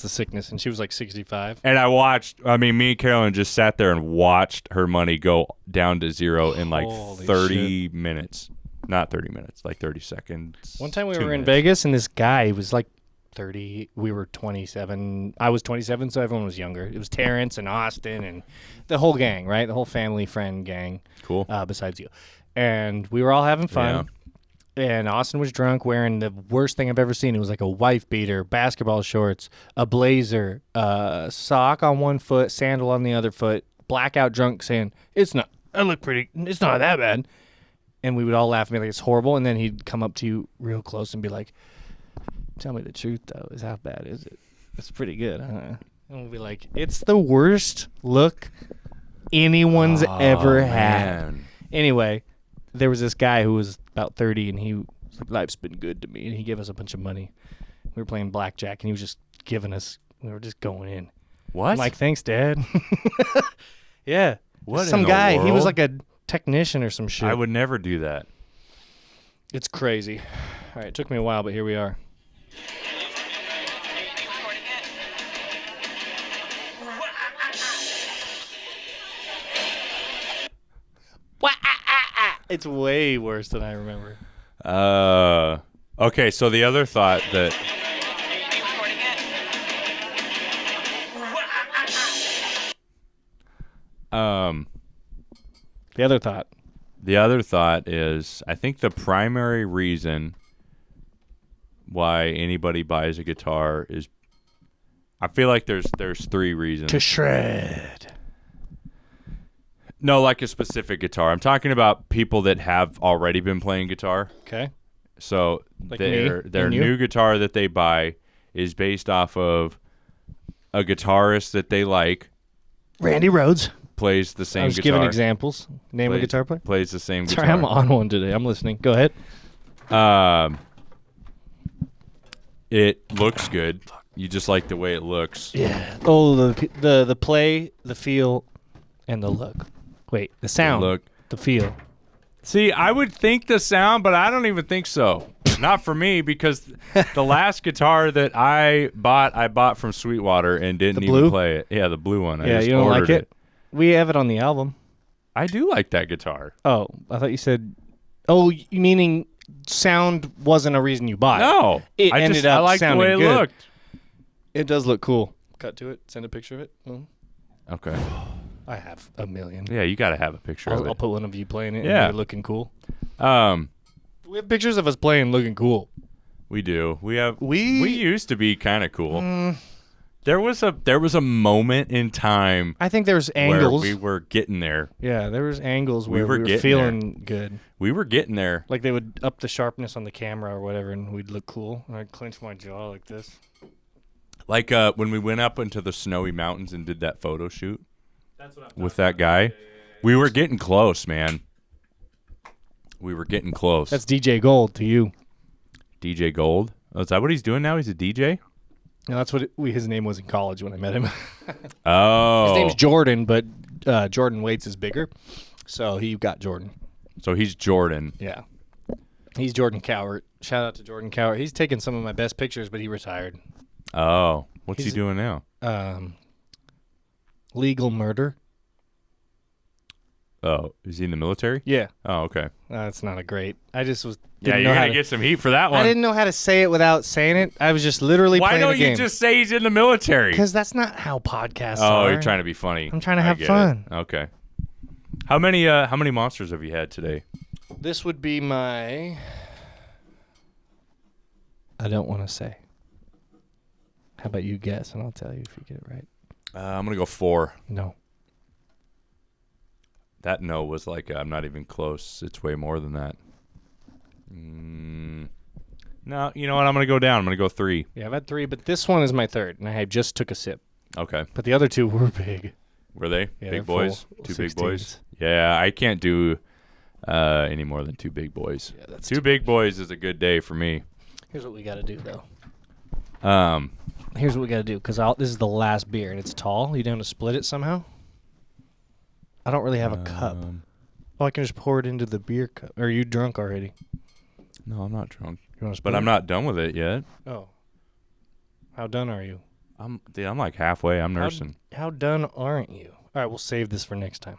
the sickness, and she was like 65. And me and Carolyn just sat there and watched her money go down to zero in like Holy 30 shit. minutes. Not 30 minutes, like 30 seconds. One time we 2 were in minutes. Vegas, and this guy, he was like 30. We were 27. I was 27, so everyone was younger. It was Terrence and Austin and the whole gang, right? The whole family friend gang. Cool. Besides you. And we were all having fun. And Austin was drunk, wearing the worst thing I've ever seen. It was like a wife beater, basketball shorts, a blazer, sock on one foot, sandal on the other foot, blackout drunk, saying, it's not that bad. And we would all laugh and be like, it's horrible. And then he'd come up to you real close and be like, tell me the truth, though. How bad is it? It's pretty good, huh? And we'll be like, it's the worst look anyone's ever had. Man. Anyway, there was this guy who was about 30, and he was like, life's been good to me. And he gave us a bunch of money. We were playing blackjack, and he was just giving us, we were just going in. What? I'm like, thanks, Dad. Yeah. What Some in the guy, he was world? like a technician or some shit. I would never do that. It's crazy. All right, it took me a while, but here we are. It's way worse than I remember. Okay, so the other thought that... The other thought. is, I think the primary reason why anybody buys a guitar is, I feel like there's 3 reasons. To shred. No, like a specific guitar. I'm talking about people that have already been playing guitar. Okay. So Like their me and you? new guitar that they buy is based off of a guitarist that they like, Randy Rhoads. plays the same I was guitar. giving examples. Name a plays- guitar player. Plays the same guitar. Sorry, I'm on one today. I'm listening. Go ahead. It looks good. You just like the way it looks. Yeah. Oh, the play, the feel, and the look. Wait, the sound, look. the feel. See, I would think the sound, but I don't even think so. Not for me, because the last guitar that I bought from Sweetwater and didn't The even blue? play it. Yeah, the blue one. I Yeah, just you don't like ordered it? We have it on the album. I do like that guitar. Oh, I thought you said. Oh, you meaning sound wasn't a reason you bought it. No, It I ended up I like the sounding way it good. looked. It does look cool. Cut to it. Send a picture of it. Okay. I have a million. Yeah, you got to have a picture of I'll it. put one of you playing it. Yeah. And looking cool. We We have pictures of us playing looking cool. do. We have. We used to be kind of cool. There was a moment in time I think there's angles. where we were getting there. Yeah, there was angles where were we were getting feeling good. We were getting there. Like they would up the sharpness on the camera or whatever, and we'd look cool. And I'd clench my jaw like this. Like when we went up into the snowy mountains and did that photo shoot That's what with that guy. We were getting close, man. We were getting close. That's DJ Gold to you. DJ Gold. Oh, is that what he's doing now? He's a DJ? No, that's what his name was in college when I met him. Oh. His name's Jordan, but Jordan Waits is bigger, so he got Jordan. So he's Jordan. Yeah. He's Jordan Cowart. Shout out to Jordan Cowart. He's taken some of my best pictures, but he retired. Oh. What's he He's- doing now? Legal murder. Oh, is he in the military? Yeah. Oh, okay. That's not a great. I just was. Yeah, didn't you're know how gonna to- get some heat for that one. I didn't know how to say it without saying it. I was just literally Why playing don't a game. you just say he's in the military? Because that's not how podcasts Oh, are. you're trying to be funny. I'm trying to I have get fun. it. Okay. How many monsters have you had today? This would be my. I don't want to say. How about you guess, and I'll tell you if you get it right. I'm gonna go 4. No. That no was like I'm not even close. It's way more than that. No, you know what? I'm gonna go down. I'm gonna go 3. Yeah, I've had 3, but this one is my 3rd, and I just took a sip. Okay. But the other 2 were big. Were they Yeah, big they're boys? full 2 big 16s. boys. Yeah, I can't do any more than 2 big boys. Yeah, that's 2 big boys is a good day for me. Here's what we got to do, though. Um, Here's what we got to do, because this is the last beer, and it's tall. You down to split it somehow? I don't really have a cup. Oh, I can just pour it into the beer cup. Are you drunk already? No, I'm not drunk, You want to but I'm not done with it yet. Oh. How done are you? I'm like halfway. I'm nursing. How done aren't you? All right, we'll save this for next time.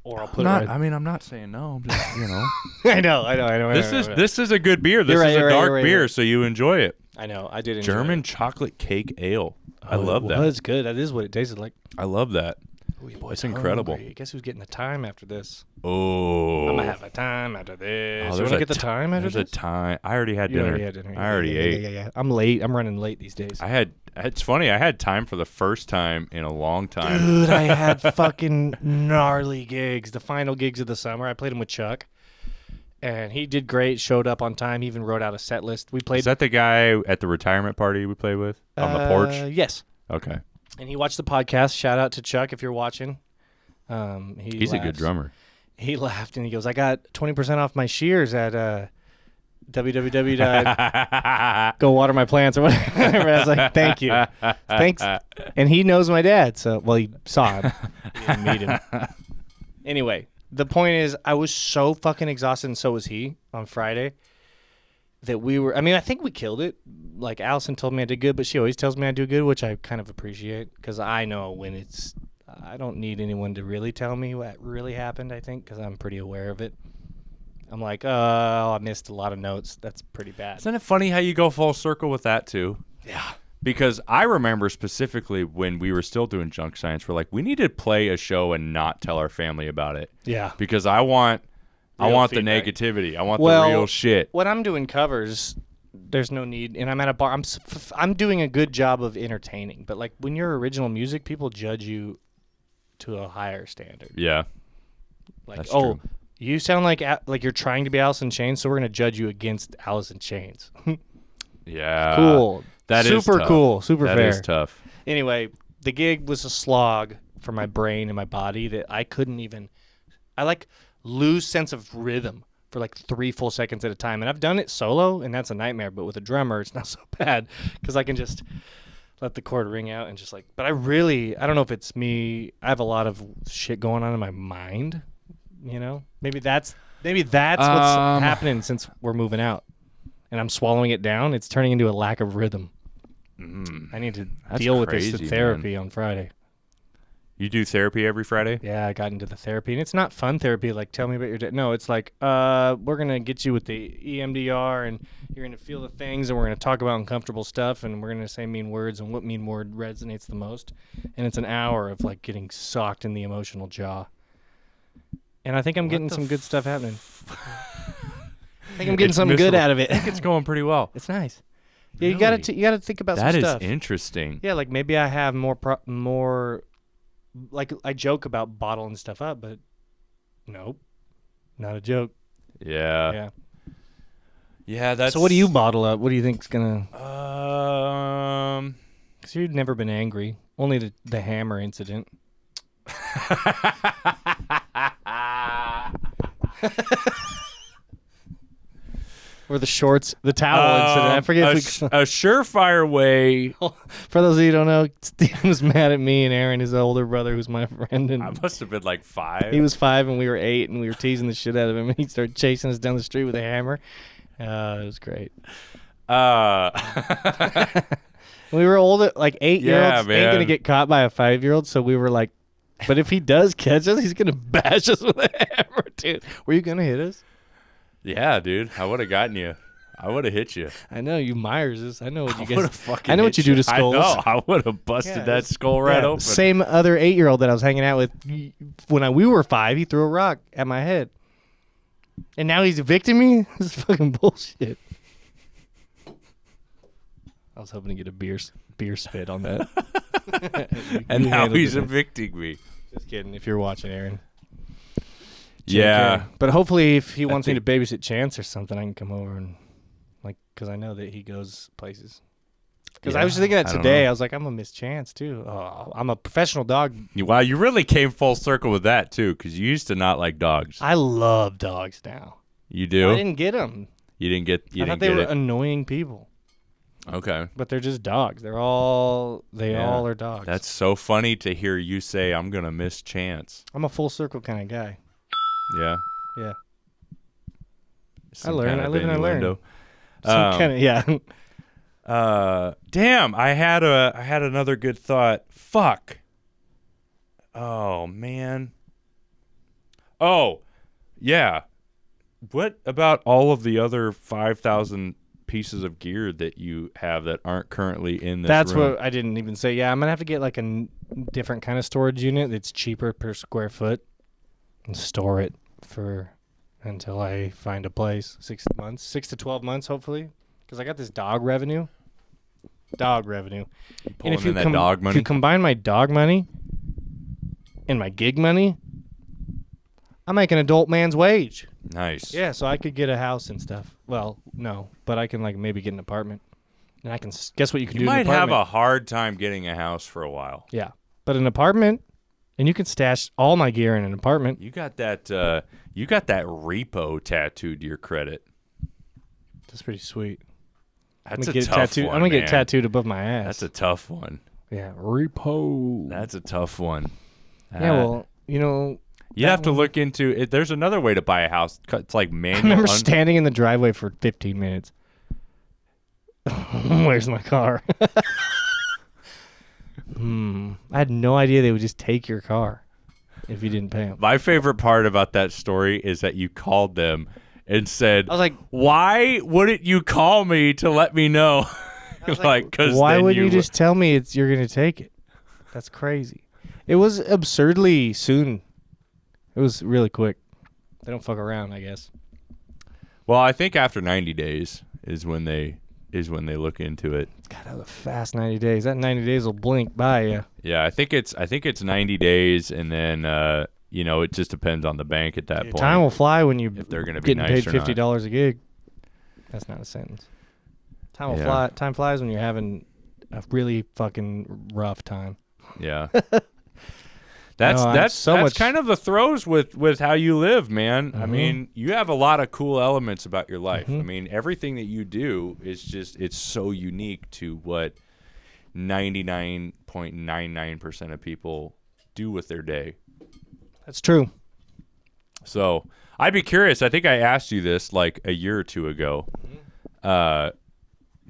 Or I'll put it right. I mean, I'm not saying no. I'm just, you know. I know. This is a good beer. This is a dark beer, so you enjoy it. I know. I did enjoy German it. chocolate cake ale. I Oh, love it that. was good. That is what it tasted like. I love that. Ooh, your boy's It's incredible. hungry. Guess who's getting the time after this? Oh. I'm going to have a time after this. Oh, You there's want to a get the time after There's this? a time. I already had You dinner. already had dinner. I already ate. Yeah. I'm late. I'm running late these days. It's funny. I had time for the first time in a long time. Dude, I had fucking gnarly gigs. The final gigs of the summer. I played them with Chuck. And he did great. Showed up on time. He even wrote out a set list. We played. Is that the guy at the retirement party we played with on the porch? Yes. Okay. And he watched the podcast. Shout out to Chuck if you're watching. He's a good drummer. He laughed and he goes, I got 20% off my shears at www.gowatermyplants or whatever. I was like, thank you. Thanks. And he knows my dad. So, well, he saw him. He didn't meet him. Anyway, the point is I was so fucking exhausted, and so was he on Friday, that I think we killed it. Like, Allison told me I did good, but she always tells me I do good, which I kind of appreciate because I know when I don't need anyone to really tell me what really happened, I think, because I'm pretty aware of it. I'm like, oh, I missed a lot of notes. That's pretty bad. Isn't it funny how you go full circle with that too? Yeah. Because I remember specifically when we were still doing junk science, we're like, we need to play a show and not tell our family about it. Yeah. Because I want the feedback. negativity. I want the real shit. When I'm doing covers, there's no need, and I'm at a bar. I'm doing a good job of entertaining, but like when you're original music, people judge you to a higher standard. Yeah. Like, That's oh, true. you sound like you're trying to be Alice in Chains, so we're gonna judge you against Alice in Chains. Yeah. Cool. That is super tough. cool. Super That fair. is tough. Anyway, the gig was a slog for my brain and my body that I couldn't even. I like lose sense of rhythm for like 3 full seconds at a time, and I've done it solo, and that's a nightmare. But with a drummer, it's not so bad because I can just let the chord ring out and just like. But I don't know if it's me. I have a lot of shit going on in my mind. You know, maybe that's what's happening since we're moving out, and I'm swallowing it down. It's turning into a lack of rhythm. I need to deal with this crazy, in therapy on Friday. You do therapy every Friday? Yeah, I got into the therapy, and it's not fun therapy. Like, tell me about your day. No, it's like, we're gonna get you with the EMDR, and you're gonna feel the things, and we're gonna talk about uncomfortable stuff, and we're gonna say mean words, and what mean word resonates the most. And it's an hour of like getting socked in the emotional jaw. And I think I'm getting some good stuff happening. I think I'm getting something good out of it. I think it's going pretty well. It's nice. Yeah, Really? you gotta think about That some is stuff. interesting. Yeah, like maybe I have more. Like I joke about bottling stuff up, but nope, not a joke. Yeah. Yeah, that's. So what do you bottle up? What do you think's gonna? Um. Because you've never been angry. Only the hammer incident. Or the shorts, the towel incident. I forget if we. A surefire way. For those of you who don't know, Steven was mad at me and Aaron, his older brother, who's my friend, and I must have been like 5. he was 5 and we were 8, and we were teasing the shit out of him, and he started chasing us down the street with a hammer. It was great. We were old, like 8-year-olds man. ain't gonna get caught by a 5-year-old, so we were like, but if he does catch us, he's gonna bash us with a hammer, dude. Were you gonna hit us? Yeah, dude. I would have gotten you. I would have hit you. I know you Myers. I know what you I guys. fucking I know what you hit do to skulls. I know. I would have busted that skull right open. Same other 8-year-old that I was hanging out with when we were 5. He threw a rock at my head, and now he's evicting me. This is fucking bullshit. I was hoping to get a beer spit on that. And You now handled he's it. evicting me. Just kidding. If you're watching, Aaron. Yeah. But hopefully, if he wants me to babysit Chance or something, I can come over and because I know that he goes places. Because I was just thinking that today. I was like, I'm gonna miss Chance too. Oh, I'm a professional dog. Wow, you really came full circle with that too, because you used to not like dogs. I love dogs now. You do? I didn't get them. You didn't get. You I thought didn't they get were it. annoying people. Okay. But they're just dogs. They all are dogs. That's so funny to hear you say, I'm going to miss Chance. I'm a full circle kind of guy. Yeah. Yeah. Some I learn. kind I of live and I learn. innuendo. Some kind of, yeah. Damn, I had another good thought. Fuck. Oh, man. Oh, yeah. What about all of the other 5,000 pieces of gear that you have that aren't currently in this That's room? what I didn't even say. Yeah, I'm going to have to get like a different kind of storage unit that's cheaper per square foot and store it until I find a place. 6 months, 6 to 12 months, hopefully. Because I got this dog revenue. Pulling And if in that dog if money? you combine my dog money and my gig money, I make an adult man's wage. Nice. Yeah, so I could get a house and stuff. Well, no, but I can like maybe get an apartment. And I can guess what you can You do in an might have apartment. a hard time getting a house for a while. Yeah, but an apartment, and you can stash all my gear in an apartment. You got that repo tattooed to your credit. That's pretty sweet. That's I'm a gonna get tough tattooed. one, I'm gonna get man. it tattooed above my ass. That's a tough one. yeah, repo. That's a tough one. Yeah, well, You have to look into it. There's another way to buy a house. It's like manual. I remember standing in the driveway for 15 minutes. Where's my car? I had no idea they would just take your car if you didn't pay them. My favorite part about that story is that you called them and said, I was like, "Why wouldn't you call me to let me know?" Because why would you just tell me you're going to take it? That's crazy. It was absurdly soon. It was really quick. They don't fuck around, I guess. Well, I think after 90 days is when they look into it. God, that was a fast 90 days. That 90 days will blink by you. Yeah, I think it's 90 days, and then it just depends on the bank at that point. Time will fly when you if they're going to be getting nice paid or not. $50 a gig. That's not a sentence. Time will fly. Time flies when you're having a really fucking rough time. Yeah. No, That's kind of the throws with how you live, man. Mm-hmm. I mean, you have a lot of cool elements about your life. Mm-hmm. I mean, everything that you do is it's so unique to what 99.99% of people do with their day. That's true. So I'd be curious. I think I asked you this like a year or two ago.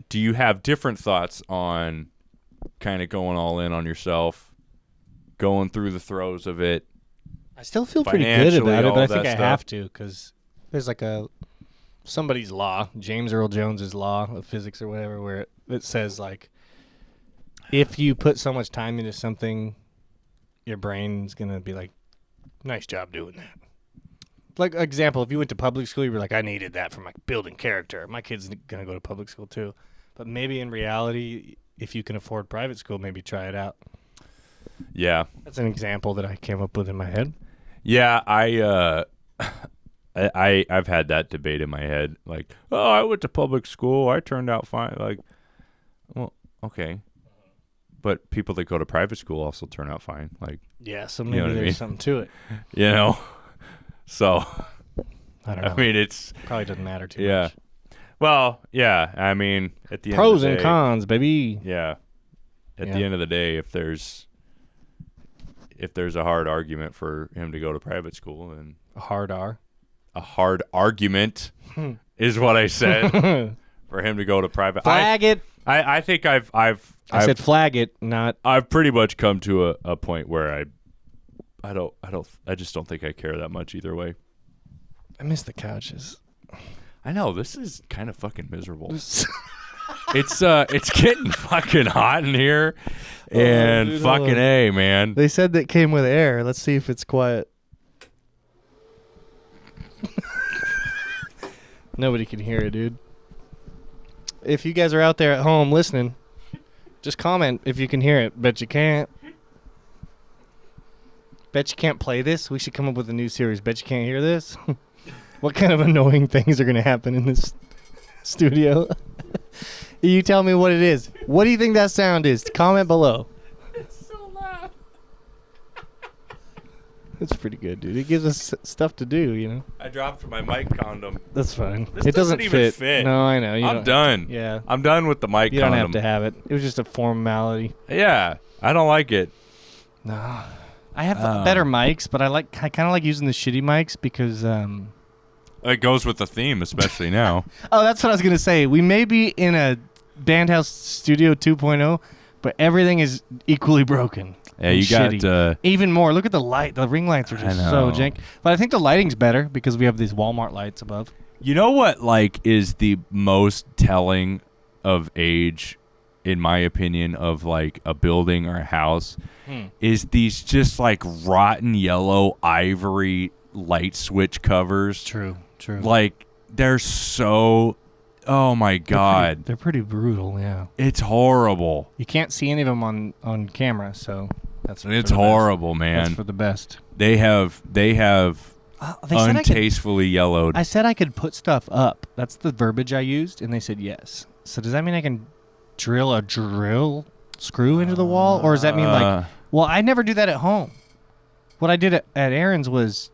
Do you have different thoughts on kind of going all in on yourself, going through the throes of it? I still feel pretty good Financially, about it, all but I that think I stuff. have to because there's like somebody's law, James Earl Jones's law of physics or whatever, where it says like if you put so much time into something, your brain's gonna be like, nice job doing that. Like example, if you went to public school, you'd be like, I needed that for my building character. My kid's gonna go to public school too. But maybe in reality, if you can afford private school, maybe try it out. Yeah. That's an example that I came up with in my head. Yeah, I've had that debate in my head. Like, oh, I went to public school. I turned out fine. Like, well, okay. But people that go to private school also turn out fine. Like, Yeah, so know maybe what I there's mean? something to it. So, I don't know. I mean, it's, Probably doesn't matter too yeah. much. Well, yeah, I mean, at the end Pros of the and day, cons, baby. Yeah. At Yeah. the end of the day, if there's a hard argument for him to go to private school, and A hard R. a hard argument is what I said for him to go to private. Flag it. I think I've said flag it, not. I've pretty much come to a point where I just don't think I care that much either way. I miss the couches. I know, this is kind of fucking miserable. It's getting fucking hot in here, and dude, fucking A, man. They said that came with air. Let's see if it's quiet. Nobody can hear it, dude. If you guys are out there at home listening, just comment if you can hear it. Bet you can't. Bet you can't play this. We should come up with a new series. Bet you can't hear this. What kind of annoying things are going to happen in this studio? You tell me what it is. What do you think that sound is? Comment below. It's so loud. It's pretty good, dude. It gives us stuff to do, you know. I dropped my mic condom. That's fine. This it doesn't even fit. No, I know. I'm done. Yeah. I'm done with the mic You condom. don't have to have it. It was just a formality. Yeah, I don't like it. No. I have better mics, but I kind of like using the shitty mics because It goes with the theme, especially now. Oh, that's what I was going to say. We may be in a BandHouse Studio 2.0, but everything is equally broken. Yeah, you shitty. got even more. Look at the light. The ring lights are just so jank. But I think the lighting's better because we have these Walmart lights above. You know what, like, is the most telling of age, in my opinion, of like a building or a house, is these just like rotten yellow ivory light switch covers. True. Like, they're so, oh my God. They're pretty brutal, yeah. It's horrible. You can't see any of them on camera, so that's It's horrible, man. That's for the best. They have They said untastefully yellowed. I said I could put stuff up. That's the verbiage I used, and they said yes. So does that mean I can drill a screw into the wall? Or does that mean like, well, I never do that at home. What I did at Aaron's was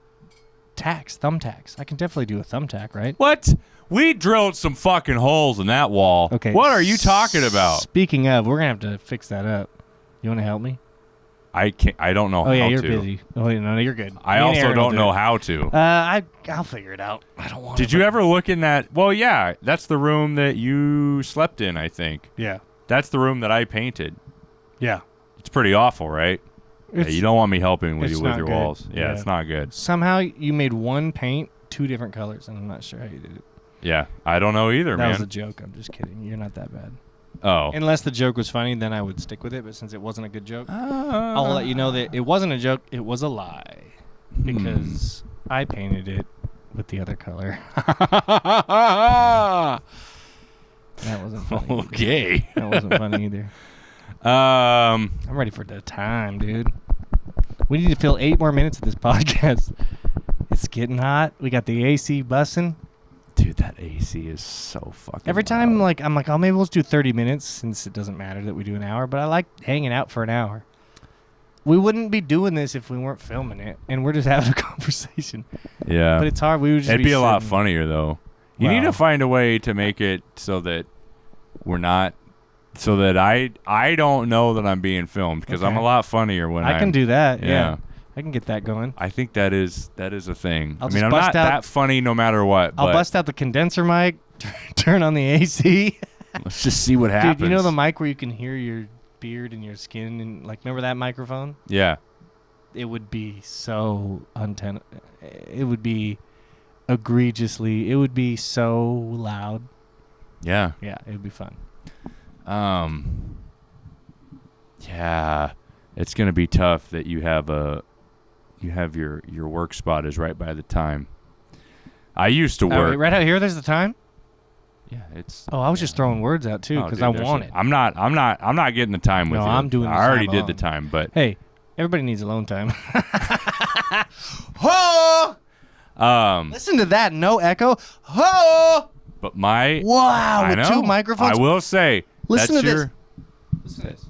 thumbtacks. I can definitely do a thumbtack, right? What? We drilled some fucking holes in that wall. Okay. What are you talking about? Speaking of, we're going to have to fix that up. You want to help me? I can't. I don't know how to. Oh, yeah, you're busy. Oh, no, you're good. I also don't know how to. I'll figure it out. I don't want Did you ever look in that? Well, yeah, that's the room that you slept in, I think. Yeah. That's the room that I painted. Yeah. It's pretty awful, right? Yeah, you don't want me helping with you with your good. walls. Yeah, it's not good. Somehow you made one paint 2 different colors, and I'm not sure how you did it. Yeah, I don't know either, man. That was a joke. I'm just kidding. You're not that bad. Oh. Unless the joke was funny, then I would stick with it. But since it wasn't a good joke, I'll let you know that it wasn't a joke. It was a lie. Because I painted it with the other color. That wasn't funny. Okay. That wasn't funny either. I'm ready for the time, dude. We need to fill 8 more minutes of this podcast. It's getting hot. We got the AC bussing. Dude, that AC is so fucking Every time, loud. I'm like, oh, maybe let's do 30 minutes since it doesn't matter that we do an hour. But I like hanging out for an hour. We wouldn't be doing this if we weren't filming it, and we're just having a conversation. Yeah. But it's hard. We would just It'd be a lot sitting. funnier, though. You need to find a way to make it so that we're not... So that I don't know that I'm being filmed, because I'm a lot funnier when I can do that. Yeah. I can get that going. I think that is a thing. I'll I mean, just I'm bust not out- that funny no matter what. I'll but bust out the condenser mic, turn on the AC. let's just see what happens. Dude, you know the mic where you can hear your beard and your skin, and remember that microphone? Yeah. It would be so it would be egregiously. It would be so loud. Yeah. Yeah, it would be fun. Yeah, it's gonna be tough that you have your work spot is right by the time. I used to work right out here. There's the time. Yeah, it's. Oh, I was just throwing words out too because I want it. I'm not getting the time with No, you. I'm doing. I already time did on. the time, but hey, everybody needs alone time. Oh! Listen to that, no echo. Oh! But my Wow, I with know. 2 microphones. I will say. Listen that's to your, this. Listen to this.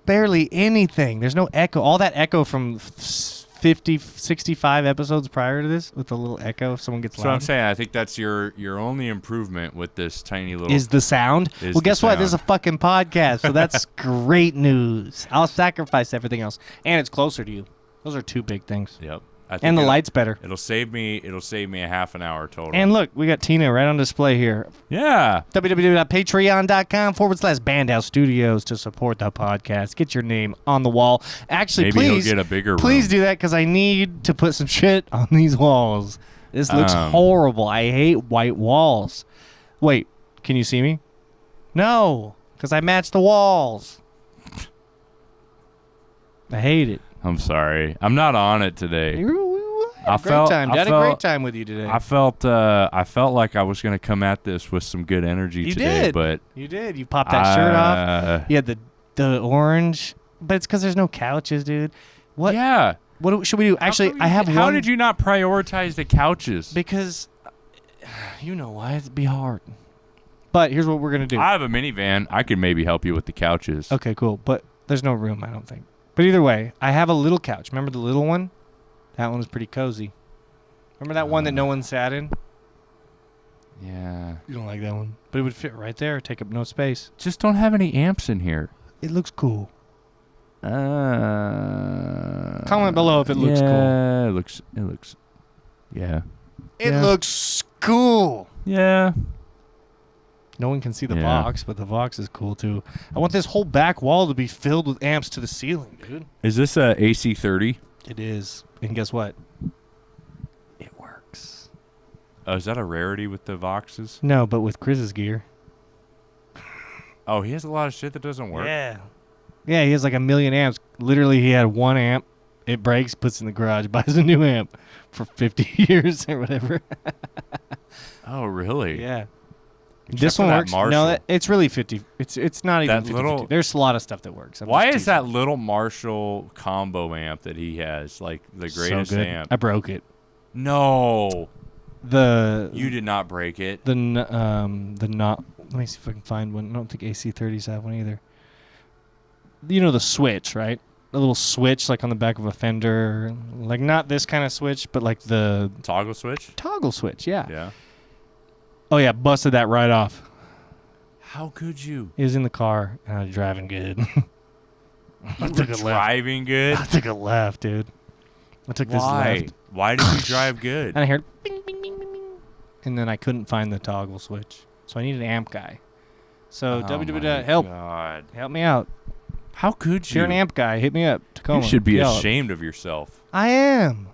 Barely anything. There's no echo. All that echo from 50, 65 episodes prior to this with a little echo if someone gets So loud. I'm saying I think that's your only improvement with this tiny little. Is the sound. Is Well, the guess what? This is a sound. fucking podcast, so that's great news. I'll sacrifice everything else. And it's closer to you. Those are 2 big things. Yep. I think And the light's better. It'll save me a half an hour total. And look, we got Tina right on display here. yeah. www.patreon.com/BandHouse Studios to support the podcast. Get your name on the wall. Actually, Maybe please, he'll get a bigger please room. do that because I need to put some shit on these walls. This looks horrible. I hate white walls. Wait, can you see me? No, because I matched the walls. I hate it. I'm sorry. I'm not on it today. I had a great time with you today. I felt like I was going to come at this with some good energy You today, did. but You did. You popped that shirt off. You had the orange, but it's because there's no couches, dude. What? Yeah. What should we do? Actually, I have How one. did you not prioritize the couches? Because you know why it'd be hard. But here's what we're gonna do. I have a minivan. I could maybe help you with the couches. Okay, cool. But there's no room, I don't think. But either way, I have a little couch. Remember the little one? That one was pretty cozy. Remember that one that no one sat in? Yeah. You don't like that one. But it would fit right there, take up no space. Just don't have any amps in here. It looks cool. Comment Comment below if it looks cool. Yeah, it looks. Yeah. It Yeah. looks cool. Yeah. No one can see the Yeah. Vox, but the Vox is cool too. I want this whole back wall to be filled with amps to the ceiling, dude. Is this a AC30? It is. And guess what? It works. Oh, is that a rarity with the Voxes? No, but with Chris's gear. Oh, he has a lot of shit that doesn't work. Yeah. Yeah, he has like 1 million amps. Literally, he had one amp. It breaks, puts it in the garage, buys a new amp for 50 years or whatever. Oh, really? Yeah. Except This for one that works. Marshall. It's really 50. It's not even That 50, little- 50. There's a lot of stuff that works. I'm Why just is teasing. that little Marshall combo amp that he has like the greatest so good? amp? I broke it. No, The you did not break it. the not. Let me see if I can find one. I don't think AC30s have one either. You know the switch, right? The little switch like on the back of a Fender, like not this kind of switch, but like the Toggle switch? toggle switch. Yeah. Yeah. Oh yeah, busted that right off. How could you? It was in the car, and I was driving good. I You took were a left. driving good? I took a left, dude. I took this Why? left, Why did you drive good? and I heard bing, bing, bing, bing, bing, and then I couldn't find the toggle switch, so I needed an amp guy. So Help. help me out. How could If you're an you? amp guy, hit me up. Tacoma. You should be Yell. ashamed of yourself. I am.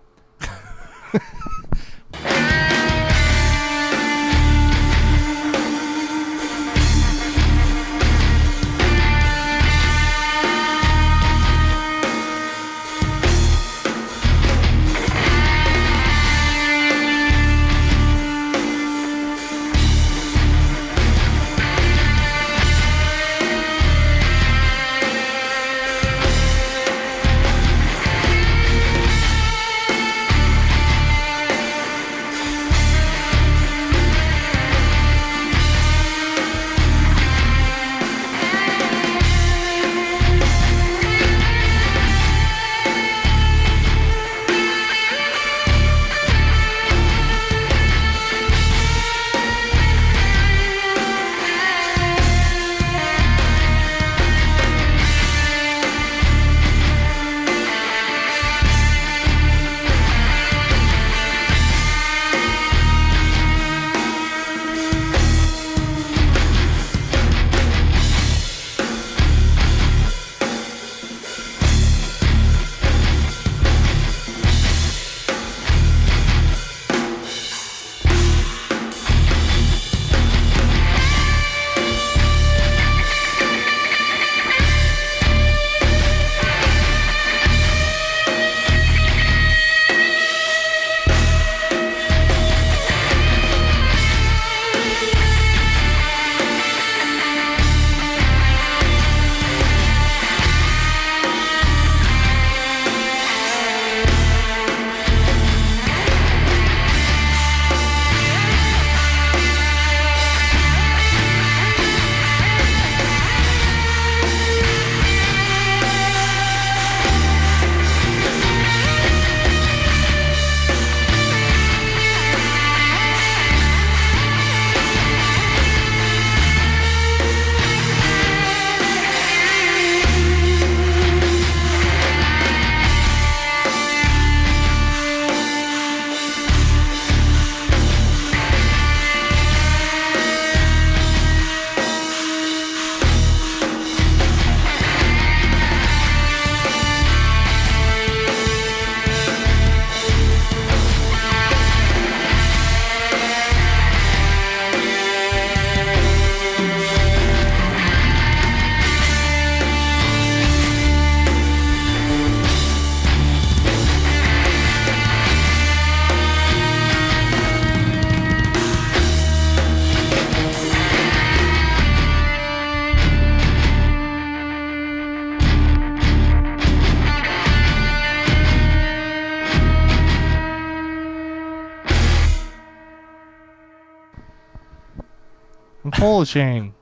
I'm full of shame.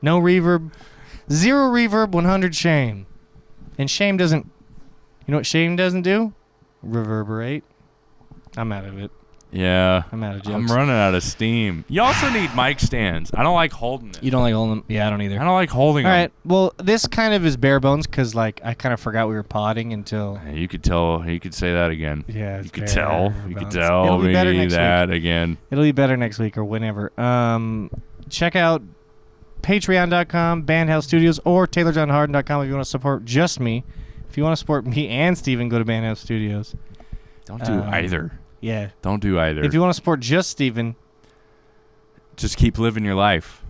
No reverb. 0 reverb, 100 shame. And shame doesn't... You know what shame doesn't do? Reverberate. I'm out of it. Yeah. I'm out of jokes. I'm running out of steam. You also need mic stands. I don't like holding it. You don't like holding them? Yeah, I don't either. I don't like holding All them. right. Well, this kind of is bare bones because, like, I kind of forgot we were podding until... You could tell. You could say that again. Yeah, You could tell. You could tell It'll be better me next that week. again. It'll be better next week or whenever. Check out patreon.com, BandHouse Studios, or taylorjohnhardin.com if you want to support just me. If you want to support me and Steven, go to BandHouse Studios. Don't do either. Yeah. Don't do either. If you want to support just Steven, just keep living your life.